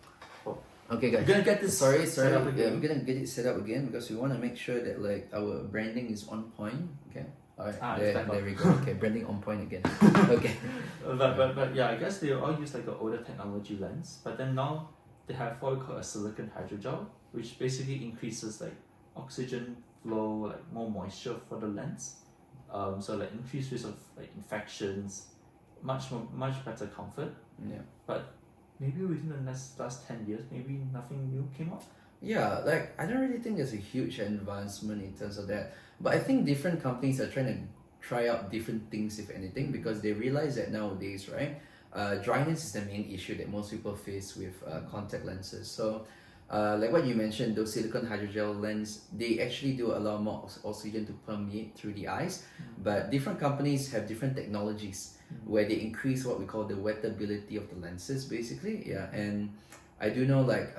Okay, guys. We're gonna get this. Sorry. Yeah, we're gonna get it set up again because we want to make sure that like our branding is on point. Okay. Alright, there we go. Okay, branding on point again. Okay. But yeah, I guess they all use like an older technology lens. But then now they have what we call a silicone hydrogel, which basically increases like oxygen flow, like more moisture for the lens. So like increased risk of like infections, much better comfort. Yeah. But maybe within the last 10 years, maybe nothing new came up. Yeah, like I don't really think there's a huge advancement in terms of that. But I think different companies are trying to try out different things, if anything, because they realize that nowadays, right, dryness is the main issue that most people face with contact lenses. So, like what you mentioned, those silicone hydrogel lens, they actually do allow more oxygen to permeate through the eyes. But different companies have different technologies where they increase what we call the wettability of the lenses, basically. Yeah, and I do know like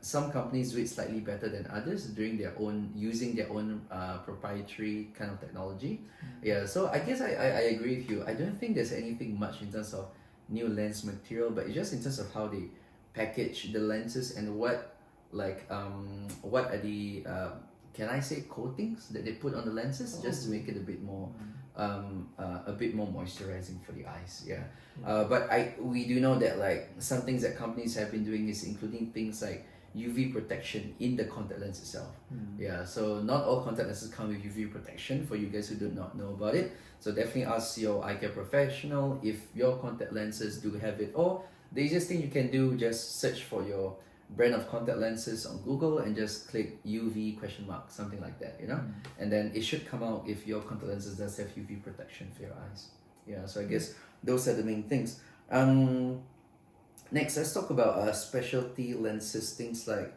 some companies do it slightly better than others using their own proprietary kind of technology. Yeah, so I guess I agree with you. I don't think there's anything much in terms of new lens material, but it's just in terms of how they package the lenses and what what are the can I say coatings that they put on the lenses just to make it a bit more moisturizing for the eyes. Yeah. But we do know that like some things that companies have been doing is including things like UV protection in the contact lens itself. Yeah, so not all contact lenses come with UV protection for you guys who do not know about it. So definitely ask your eye care professional if your contact lenses do have it. Or the easiest thing you can do, just search for your brand of contact lenses on Google and just click UV ? Something like that, you know? And then it should come out if your contact lenses does have UV protection for your eyes. Yeah, so I guess those are the main things. Next, let's talk about specialty lenses, things like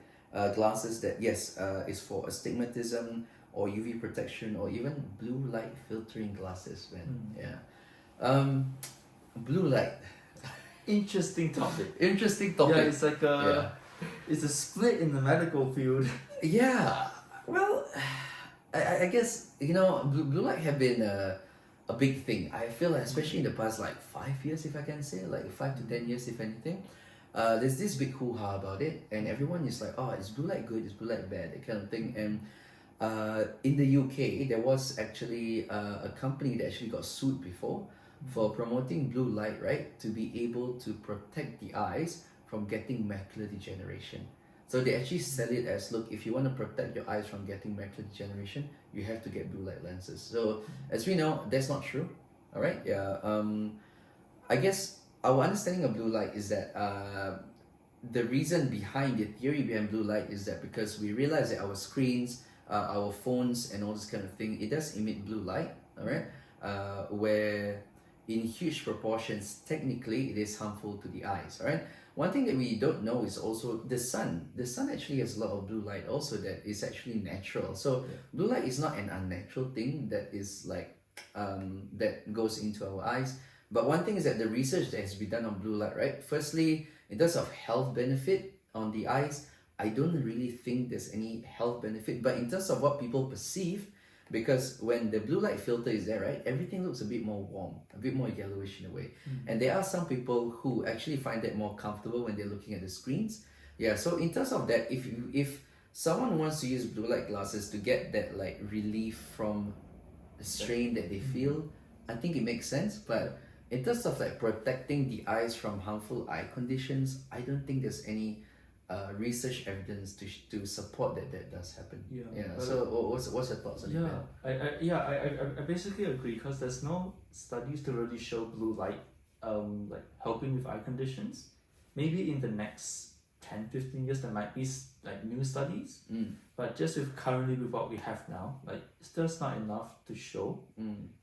glasses that, yes, is for astigmatism or UV protection or even blue light filtering glasses, man. Yeah. Blue light. Interesting topic. Interesting topic. Yeah, it's like it's a split in the medical field. Yeah. Well, I guess, you know, blue light have been a big thing. I feel like, especially in the past like 5 years, if I can say, like 5 to 10 years, if anything. There's this big hoo-ha about it, and everyone is like, oh, is blue light good, is blue light bad, that kind of thing. And in the UK, there was actually a company that actually got sued before for promoting blue light, right, to be able to protect the eyes from getting macular degeneration. So they actually sell it as, look, if you want to protect your eyes from getting macular degeneration, you have to get blue light lenses. So as we know, that's not true. All right, yeah. I guess our understanding of blue light is that the reason behind the theory behind blue light is that because we realize that our screens, our phones, and all this kind of thing, it does emit blue light. All right, where in huge proportions, technically, it is harmful to the eyes. All right. One thing that we don't know is also the sun. The sun actually has a lot of blue light also that is actually natural. So blue light is not an unnatural thing that is like that goes into our eyes. But one thing is that the research that has been done on blue light, right? Firstly, in terms of health benefit on the eyes, I don't really think there's any health benefit. But in terms of what people perceive, because when the blue light filter is there, right, everything looks a bit more warm, a bit more yellowish in a way. And there are some people who actually find that more comfortable when they're looking at the screens. Yeah, so in terms of that, if someone wants to use blue light glasses to get that like relief from the strain that they feel, I think it makes sense. But in terms of like protecting the eyes from harmful eye conditions, I don't think there's any research evidence to support that does happen. So what's your thoughts on that? I basically agree because there's no studies to really show blue light like helping with eye conditions. Maybe in the next 10-15 years there might be like new studies, but just with currently with what we have now, like it's just not enough to show,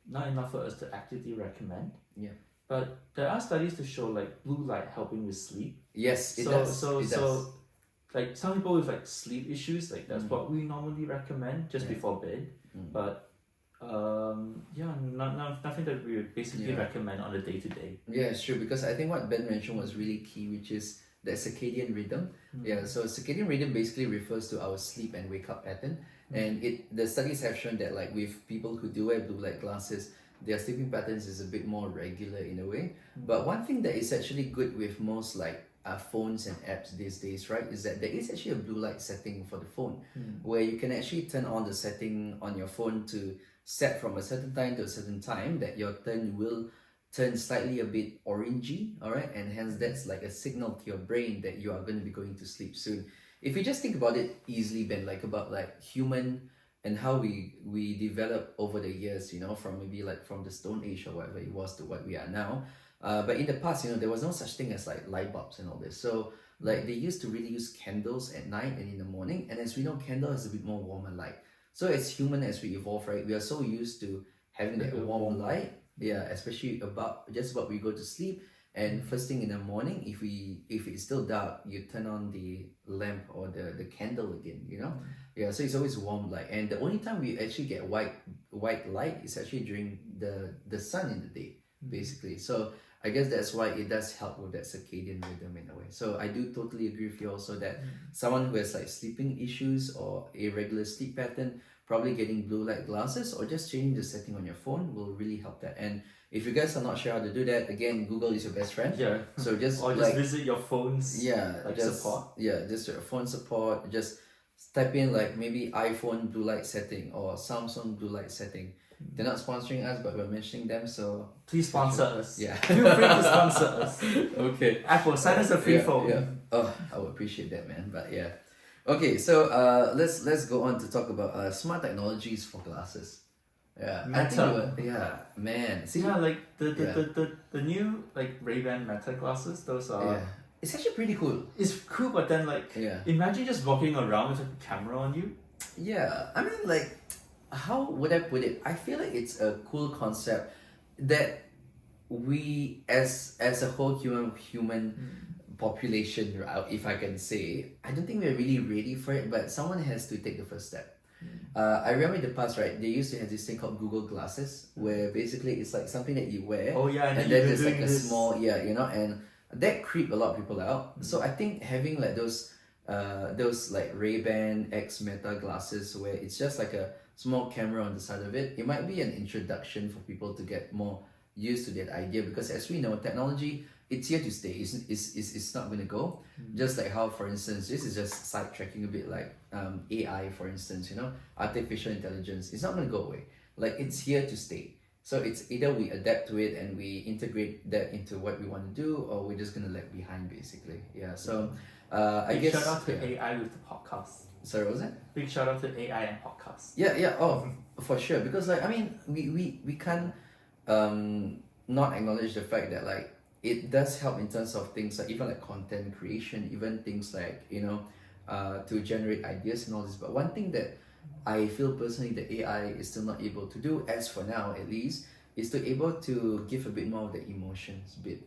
not enough for us to actively recommend. But there are studies to show like blue light helping with sleep. Yes, it does. So like some people with like sleep issues, like that's what we normally recommend just before bed. But nothing that we would basically recommend on a day-to-day. Yeah, it's true, because I think what Ben mentioned was really key, which is the circadian rhythm. So circadian rhythm basically refers to our sleep and wake up pattern. And the studies have shown that like with people who do wear blue light glasses, their sleeping patterns is a bit more regular in a way. But one thing that is actually good with most like phones and apps these days, right, is that there is actually a blue light setting for the phone where you can actually turn on the setting on your phone to set from a certain time to a certain time that your turn will turn slightly a bit orangey, all right, and hence that's like a signal to your brain that you are going to be going to sleep soon. If you just think about it easily, Ben, like about like human and how we develop over the years, you know, from maybe like from the Stone Age or whatever it was to what we are now. But in the past, you know, there was no such thing as like light bulbs and all this. So like they used to really use candles at night and in the morning. And as we know, candle is a bit more warmer light. So as human, as we evolve, right, we are so used to having that warm light. Yeah, especially about we go to sleep. And first thing in the morning, if it's still dark, you turn on the lamp or the candle again, you know? Yeah, so it's always warm light. And the only time we actually get white light is actually during the sun in the day, basically. So I guess that's why it does help with that circadian rhythm in a way. So I do totally agree with you also that someone who has like sleeping issues or irregular sleep pattern, probably getting blue light glasses or just changing the setting on your phone will really help that. And if you guys are not sure how to do that, again, Google is your best friend. Yeah. So just or just visit your phone's support. Yeah, just your phone support. Just type in like maybe iPhone blue light setting or Samsung blue light setting. They're not sponsoring us, but we're mentioning them, so please sponsor us. Yeah. Feel free to sponsor us. Okay. Apple, send us a free phone. Yeah. Oh, I would appreciate that, man. But yeah. Okay, so let's go on to talk about smart technologies for glasses. Yeah. Meta. Man. See, yeah, like the new like Ray-Ban Meta glasses, those are it's actually pretty cool. It's cool, but then like imagine just walking around with a camera on you. Yeah. I mean, like, how would I put it? I feel like it's a cool concept that we as a whole human population, if I can say, I don't think we're really ready for it, but someone has to take the first step. I remember in the past, right, they used to have this thing called Google Glasses, where basically it's like something that you wear. Oh yeah, and then there's like a small and that creeped a lot of people out. So I think having like those like Ray-Ban X Meta glasses where it's just like a small camera on the side of it, it might be an introduction for people to get more used to that idea, because as we know, technology, it's here to stay. It's not going to go. Just like how, for instance, this is just sidetracking a bit, like AI, for instance, artificial intelligence. It's not going to go away. Like, it's here to stay. So it's either we adapt to it and we integrate that into what we want to do, or we're just going to lag behind, basically. Yeah. So I guess shout out to AI with the podcast. Sorry, what was that? Big shout out to AI and podcasts. Yeah. Oh, for sure. Because like, I mean, we can't not acknowledge the fact that like it does help in terms of things like even like content creation, even things like to generate ideas and all this. But one thing that I feel personally that AI is still not able to do, as for now at least, is to able to give a bit more of the emotions bit,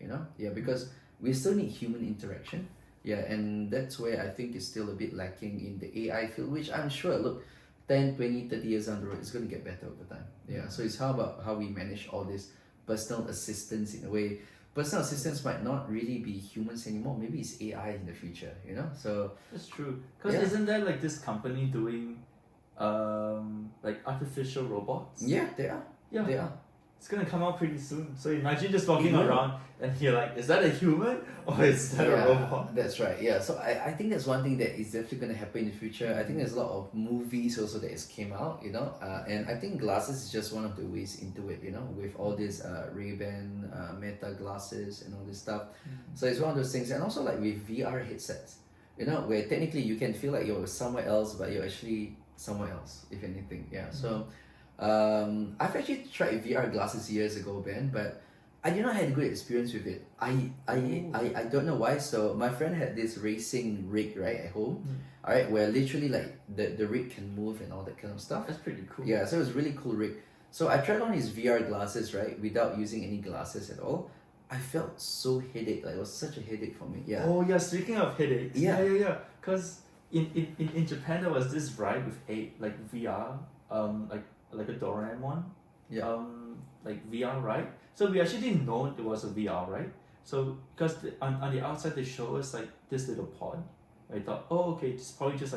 because we still need human interaction. Yeah, and that's where I think it's still a bit lacking in the AI field, which I'm sure, look, 10, 20, 30 years down the road, it's going to get better over time. Yeah, so it's how about how we manage all this personal assistance in a way. Personal assistants might not really be humans anymore. Maybe it's AI in the future, So that's true. Because isn't there like this company doing like artificial robots? Yeah, they are. Yeah, they are. It's gonna come out pretty soon. So imagine just walking around and you're like, is that a human or is that a robot? That's right. Yeah. So I think that's one thing that is definitely gonna happen in the future. I think there's a lot of movies also that has came out, and I think glasses is just one of the ways into it, with all these Ray-Ban Meta glasses and all this stuff. So it's one of those things, and also like with VR headsets, where technically you can feel like you're somewhere else, but you're actually somewhere else, if anything. Yeah. So I've actually tried VR glasses years ago, Ben, but I did not have a good experience with it. I don't know why. So my friend had this racing rig right at home, alright, where literally like the rig can move and all that kind of stuff. That's pretty cool. Yeah, so it was a really cool rig. So I tried on his VR glasses, right, without using any glasses at all. I felt so headache. Like, it was such a headache for me. Yeah. Oh yeah, speaking of headaches. Yeah. Because in Japan there was this ride with like VR, like a Durian one, like VR ride. So we actually didn't know it was a VR ride. So because on the outside they show us like this little pod. I thought, oh okay, it's probably just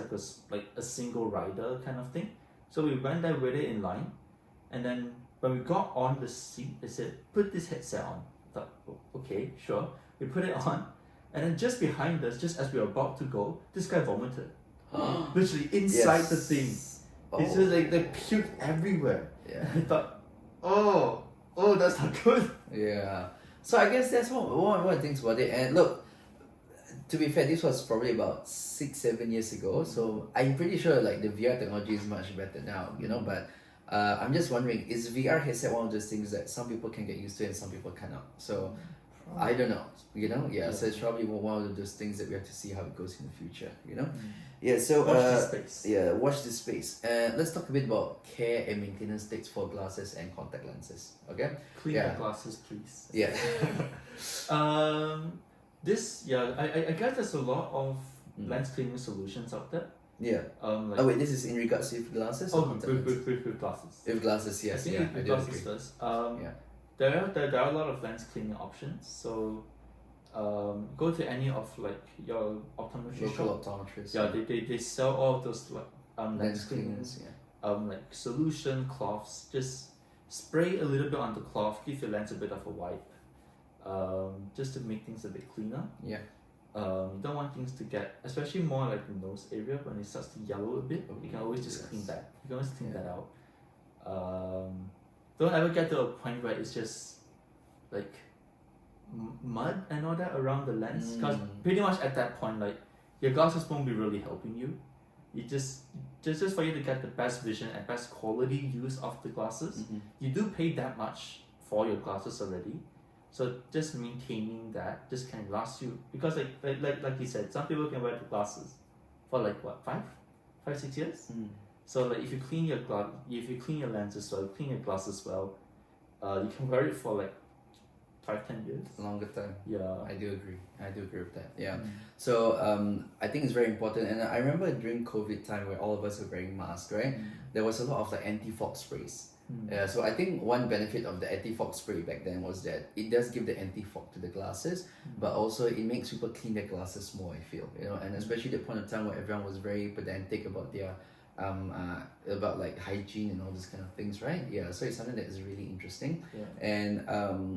like a single rider kind of thing. So we went there with it in line, and then when we got on the seat, they said put this headset on. I thought, oh, okay, sure. We put it on, and then just behind us, just as we were about to go, this guy vomited, literally inside the thing. It's just like they puked everywhere. Yeah. I thought, oh, that's not good. Yeah. So I guess that's one of the things about it. And look, to be fair, this was probably about 6-7 years ago. So I'm pretty sure like the VR technology is much better now, But I'm just wondering, is VR headset one of those things that some people can get used to and some people cannot? So I don't know, Yeah. So it's probably one of those things that we have to see how it goes in the future, Yeah, so watch this space. Yeah, watch this space. Let's talk a bit about care and maintenance tips for glasses and contact lenses. Okay. Clean your glasses, please. Yeah. I guess there's a lot of lens cleaning solutions out there. Yeah. Wait, this is in regards to glasses? With glasses. With glasses, yes. I think with glasses first. there are a lot of lens cleaning options. So go to any of like your optometry shop. Local optometrists. Yeah, they sell all of those like lens cleaners. cleaners. Like solution cloths. Just spray a little bit on the cloth, give your lens a bit of a wipe, just to make things a bit cleaner. Yeah. You don't want things to get, especially more like the nose area when it starts to yellow a bit. You can always just clean that. You can always clean that out. Don't ever get to a point where it's just like mud and all that around the lens, because pretty much at that point, like your glasses won't be really helping you. You just for you to get the best vision and best quality use of the glasses, you do pay that much for your glasses already. So just maintaining that just can last you, because like you said, some people can wear the glasses for like what 5-6 years. So like if you clean your lenses well, clean your glasses well, you can wear it for like 5-10 years. Longer time. Yeah. I do agree with that. Yeah. So I think it's very important, and I remember during COVID time where all of us were wearing masks, right? There was a lot of like anti-fog sprays. So I think one benefit of the anti-fog spray back then was that it does give the anti-fog to the glasses, but also it makes people clean their glasses more, I feel, and especially the point of time where everyone was very pedantic about their about like hygiene and all these kind of things, right? Yeah, so it's something that is really interesting. And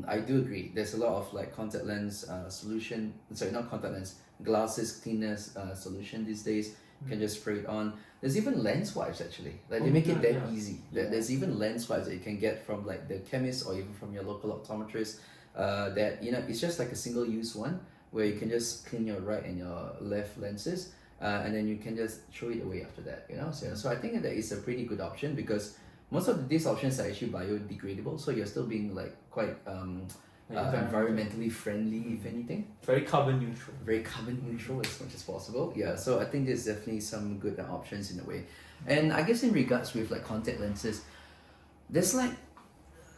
I do agree, there's a lot of like contact lens solution, sorry, not contact lens, glasses cleaners solution these days. You can just spray it on. There's even lens wipes actually. Like they make it that easy. There's even lens wipes that you can get from like the chemist or even from your local optometrist. That it's just like a single use one where you can just clean your right and your left lenses, and then you can just throw it away after that. So I think that is a pretty good option, because most of these options are actually biodegradable. So you're still being like quite environmentally friendly, if anything. Very carbon neutral as much as possible. Yeah, so I think there's definitely some good options in a way. And I guess in regards with like contact lenses, there's so many.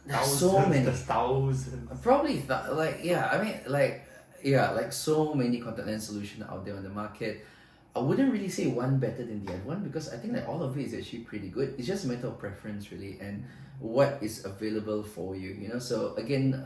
There's thousands. Probably so many contact lens solutions out there on the market. I wouldn't really say one better than the other one, because I think that all of it is actually pretty good. It's just a matter of preference really, and what is available for you. So again,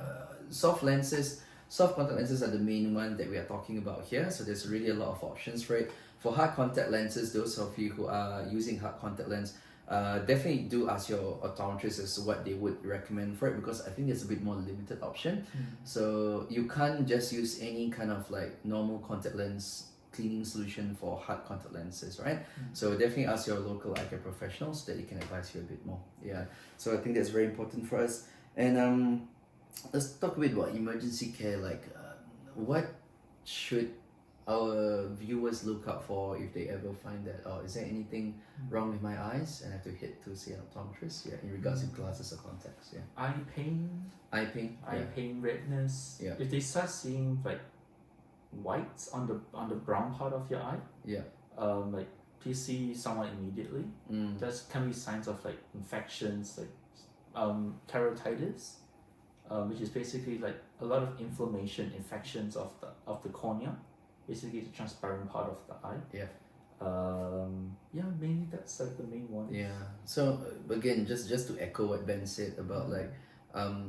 soft contact lenses are the main one that we are talking about here. So there's really a lot of options for it. For hard contact lenses, those of you who are using hard contact lens, definitely do ask your optometrist as to what they would recommend for it, because I think there's a bit more limited option. So you can't just use any kind of like normal contact lens cleaning solution for hard contact lenses, right? So definitely ask your local eye care professional so that they can advise you a bit more. Yeah, so I think that's very important for us. And let's talk a bit about emergency care. Like, what should our viewers look out for if they ever find that, is there anything wrong with my eyes and I have to head to see an optometrist? Yeah, in regards to glasses or contacts. Yeah. Eye pain, redness. Yeah. If they start seeing like whites on the brown part of your eye, like please see someone immediately. That can be signs of like infections, like keratitis, which is basically like a lot of infections of the cornea, basically the transparent part of the eye. Mainly that's like the main one. So again, just to echo what Ben said about like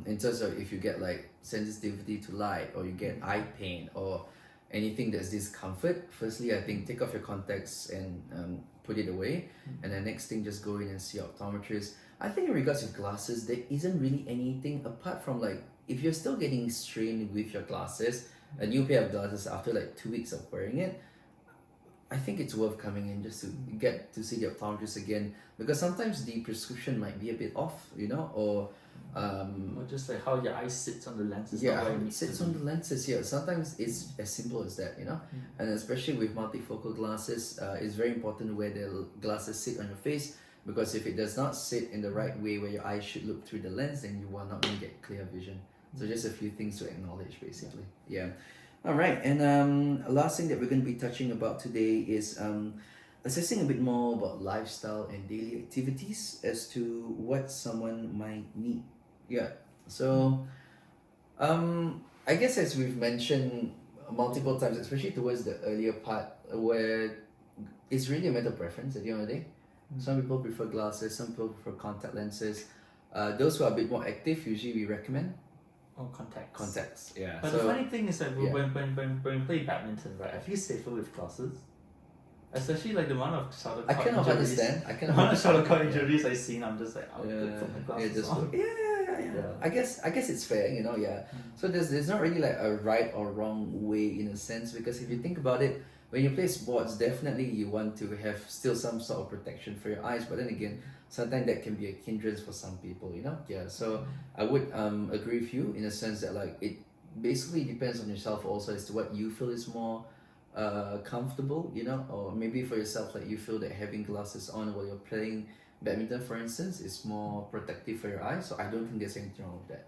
in terms of if you get like sensitivity to light, or you get eye pain, or anything that's discomfort, firstly I think take off your contacts and put it away, and then next thing just go in and see your optometrist. I think in regards to glasses, there isn't really anything apart from like if you're still getting strained with your glasses, a new pair of glasses after like 2 weeks of wearing it, I think it's worth coming in just to get to see the optometrist again, because sometimes the prescription might be a bit off, or just like how your eye sits on the lenses. How it sits on the lenses. Sometimes it's as simple as that, and especially with multifocal glasses, it's very important where the glasses sit on your face, because if it does not sit in the right way where your eyes should look through the lens, then you are not going to get clear vision. So just a few things to acknowledge, basically. All right, and last thing that we're going to be touching about today is assessing a bit more about lifestyle and daily activities as to what someone might need. So I guess as we've mentioned multiple times, especially towards the earlier part, where it's really a matter of preference at the end of the day. Some people prefer glasses, some people prefer contact lenses. Those who are a bit more active, usually we recommend Oh, contacts. Contacts, yeah. But so, the funny thing is that yeah. when we play badminton, right, I feel safer with glasses. Especially like the amount of shuttlecock I kind of injuries. understand. The amount of shuttlecock injuries I've seen, I'm just like, I'll put my glasses on. Yeah. I guess it's fair, yeah. So there's not really like a right or wrong way in a sense, because if you think about it, when you play sports, definitely you want to have still some sort of protection for your eyes, but then again, sometimes that can be a hindrance for some people, Yeah. So I would agree with you in a sense that like it basically depends on yourself also as to what you feel is more comfortable, or maybe for yourself, like you feel that having glasses on while you're playing badminton, for instance, is more protective for your eyes. So I don't think there's anything wrong with that,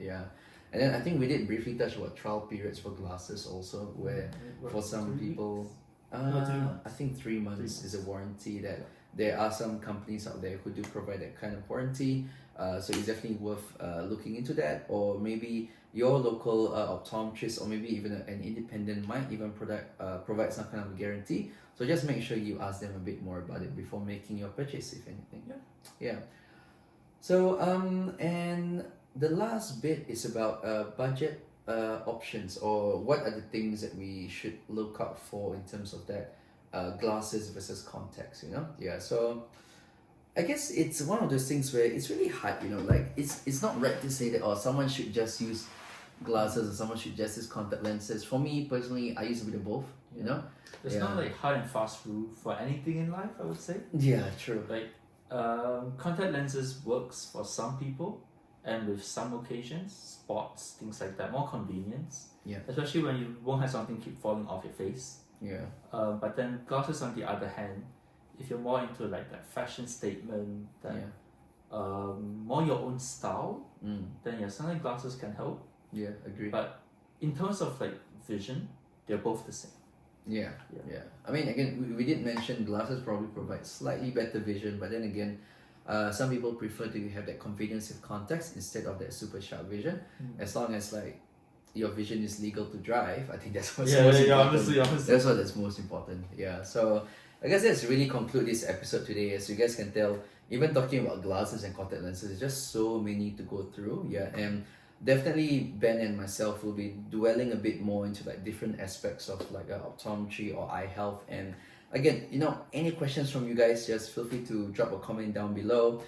yeah. And then I think we did briefly touch about trial periods for glasses also, where for some people, I think 3 months is a warranty that there are some companies out there who do provide that kind of warranty. So it's definitely worth looking into that, or maybe your local optometrist, or maybe even an independent might even provide some kind of guarantee. So just make sure you ask them a bit more about it before making your purchase, if anything. Yeah. So and the last bit is about budget options, or what are the things that we should look out for in terms of that glasses versus contacts. Yeah. So I guess it's one of those things where it's really hard, like it's not right to say that someone should just use glasses or someone should just use contact lenses. For me personally, I use a bit of both, There's not like hard and fast rule for anything in life, I would say. Yeah, true. Like contact lenses works for some people, and with some occasions, sports, things like that, more convenience. Yeah. Especially when you won't have something keep falling off your face. Yeah. But then glasses on the other hand, if you're more into like that fashion statement, that more your own style, then sometimes glasses can help. Yeah, agree. But in terms of like vision, they're both the same. Yeah. I mean, again, we did mention glasses probably provide slightly better vision, but then again, some people prefer to have that convenience with contacts instead of that super sharp vision. As long as like your vision is legal to drive, I think that's what's most important. Honestly. That's most important. Yeah. So I guess let's really conclude this episode today. As you guys can tell, even talking about glasses and contact lenses, there's just so many to go through. Yeah, and definitely Ben and myself will be dwelling a bit more into like different aspects of like optometry or eye health. And again, any questions from you guys, just feel free to drop a comment down below.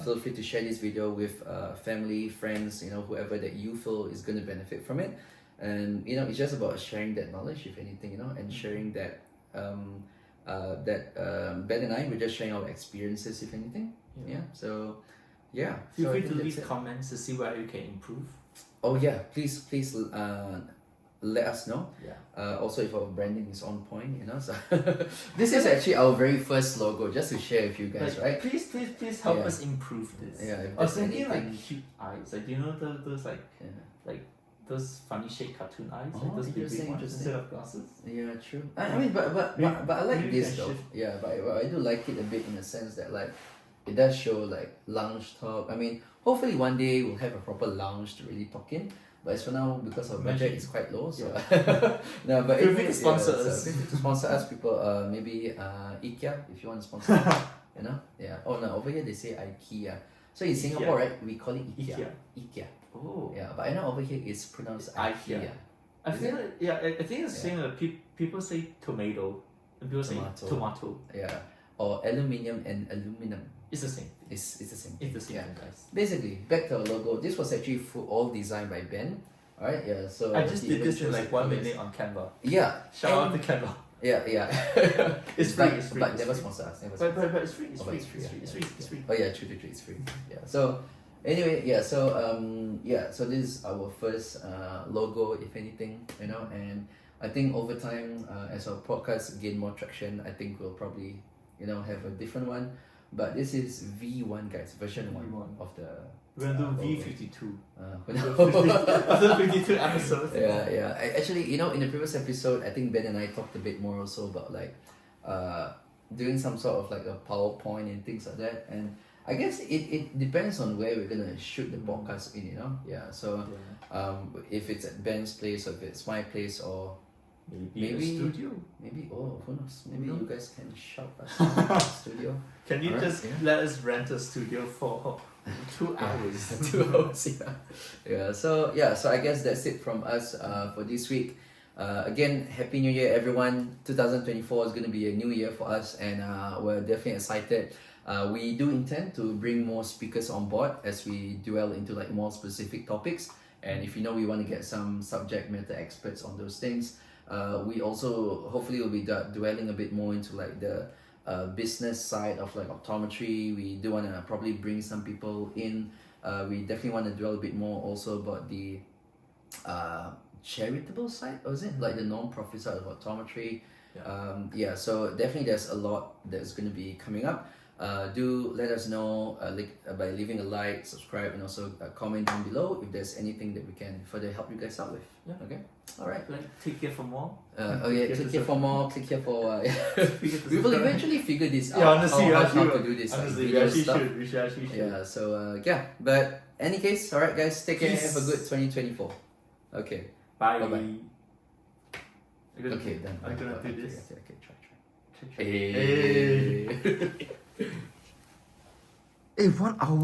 Feel free to share this video with family, friends, whoever that you feel is going to benefit from it. And it's just about sharing that knowledge, if anything, and sharing that Ben and I, we're just sharing our experiences, if anything. So feel free to leave comments to see where you can improve. Oh yeah, please let us know. Also, if our branding is on point, so this is actually our very first logo, just to share with you guys, right? Please help us improve this. I was thinking like cute eyes, like those like those funny shaped cartoon eyes, like those big ones instead of glasses. Yeah, true. I mean, but I like this though. Yeah, but I do like it a bit in the sense that like it does show like lounge talk. I mean, hopefully one day we'll have a proper lounge to really talk in. But as for now, because our budget is quite low, so no. But feel free to sponsor us. Feel free to sponsor us, people. Maybe IKEA if you want to sponsor us. Yeah. Oh no, over here they say IKEA. So in Singapore, right, we call it IKEA. Oh. Yeah, but I know over here it's pronounced IKEA. I feel like I think it's the same. People say tomato, and people say tomato. Yeah. Or aluminium and aluminum. It's the same. It's the same. It's the same, guys. Basically, back to our logo. This was actually all designed by Ben. Alright, yeah. So I just did this in like 1 minute on Canva. Yeah. Shout out to Canva. Yeah. It's free. But never sponsor us. But it's free. It's free. Oh yeah, true. It's free. Yeah. So anyway, so this is our first logo, if anything, and I think over time, as our podcast gain more traction, I think we'll probably have a different one. But this is V1, guys, version 1 of the. We're gonna do V52. After 52 episodes. Yeah. Actually, in the previous episode, I think Ben and I talked a bit more also about like doing some sort of like a PowerPoint and things like that. And I guess it depends on where we're gonna shoot the podcast in, Yeah. So if it's at Ben's place or if it's my place or maybe a studio. Maybe Or who knows? Maybe No. you guys can shout us in the studio. Can you Alright, just let us rent a studio for 2 hours? 2 hours, yeah. So I guess that's it from us for this week. Again, Happy New Year, everyone. 2024 is going to be a new year for us, and we're definitely excited. We do intend to bring more speakers on board as we dwell into like more specific topics. And if we want to get some subject matter experts on those things, we also hopefully will be dwelling a bit more into like the business side of like optometry. We do want to probably bring some people in. We definitely want to dwell a bit more also about the charitable side, or is it like the non-profit side of optometry? So definitely there's a lot that's going to be coming up. Do let us know by leaving a like, subscribe, and also comment down below if there's anything that we can further help you guys out with. Yeah. Okay. All right. Like, click here for more. Click here for more. Click here for. We will eventually figure this out. Yeah, honestly, how to do this. Honestly, video we stuff. actually should. Yeah. So but any case, all right, guys, take care. Have a good 2024. Okay. Bye. Bye-bye. Okay, done. I'm gonna do this. Okay, try. Hey. Hey, 1 hour.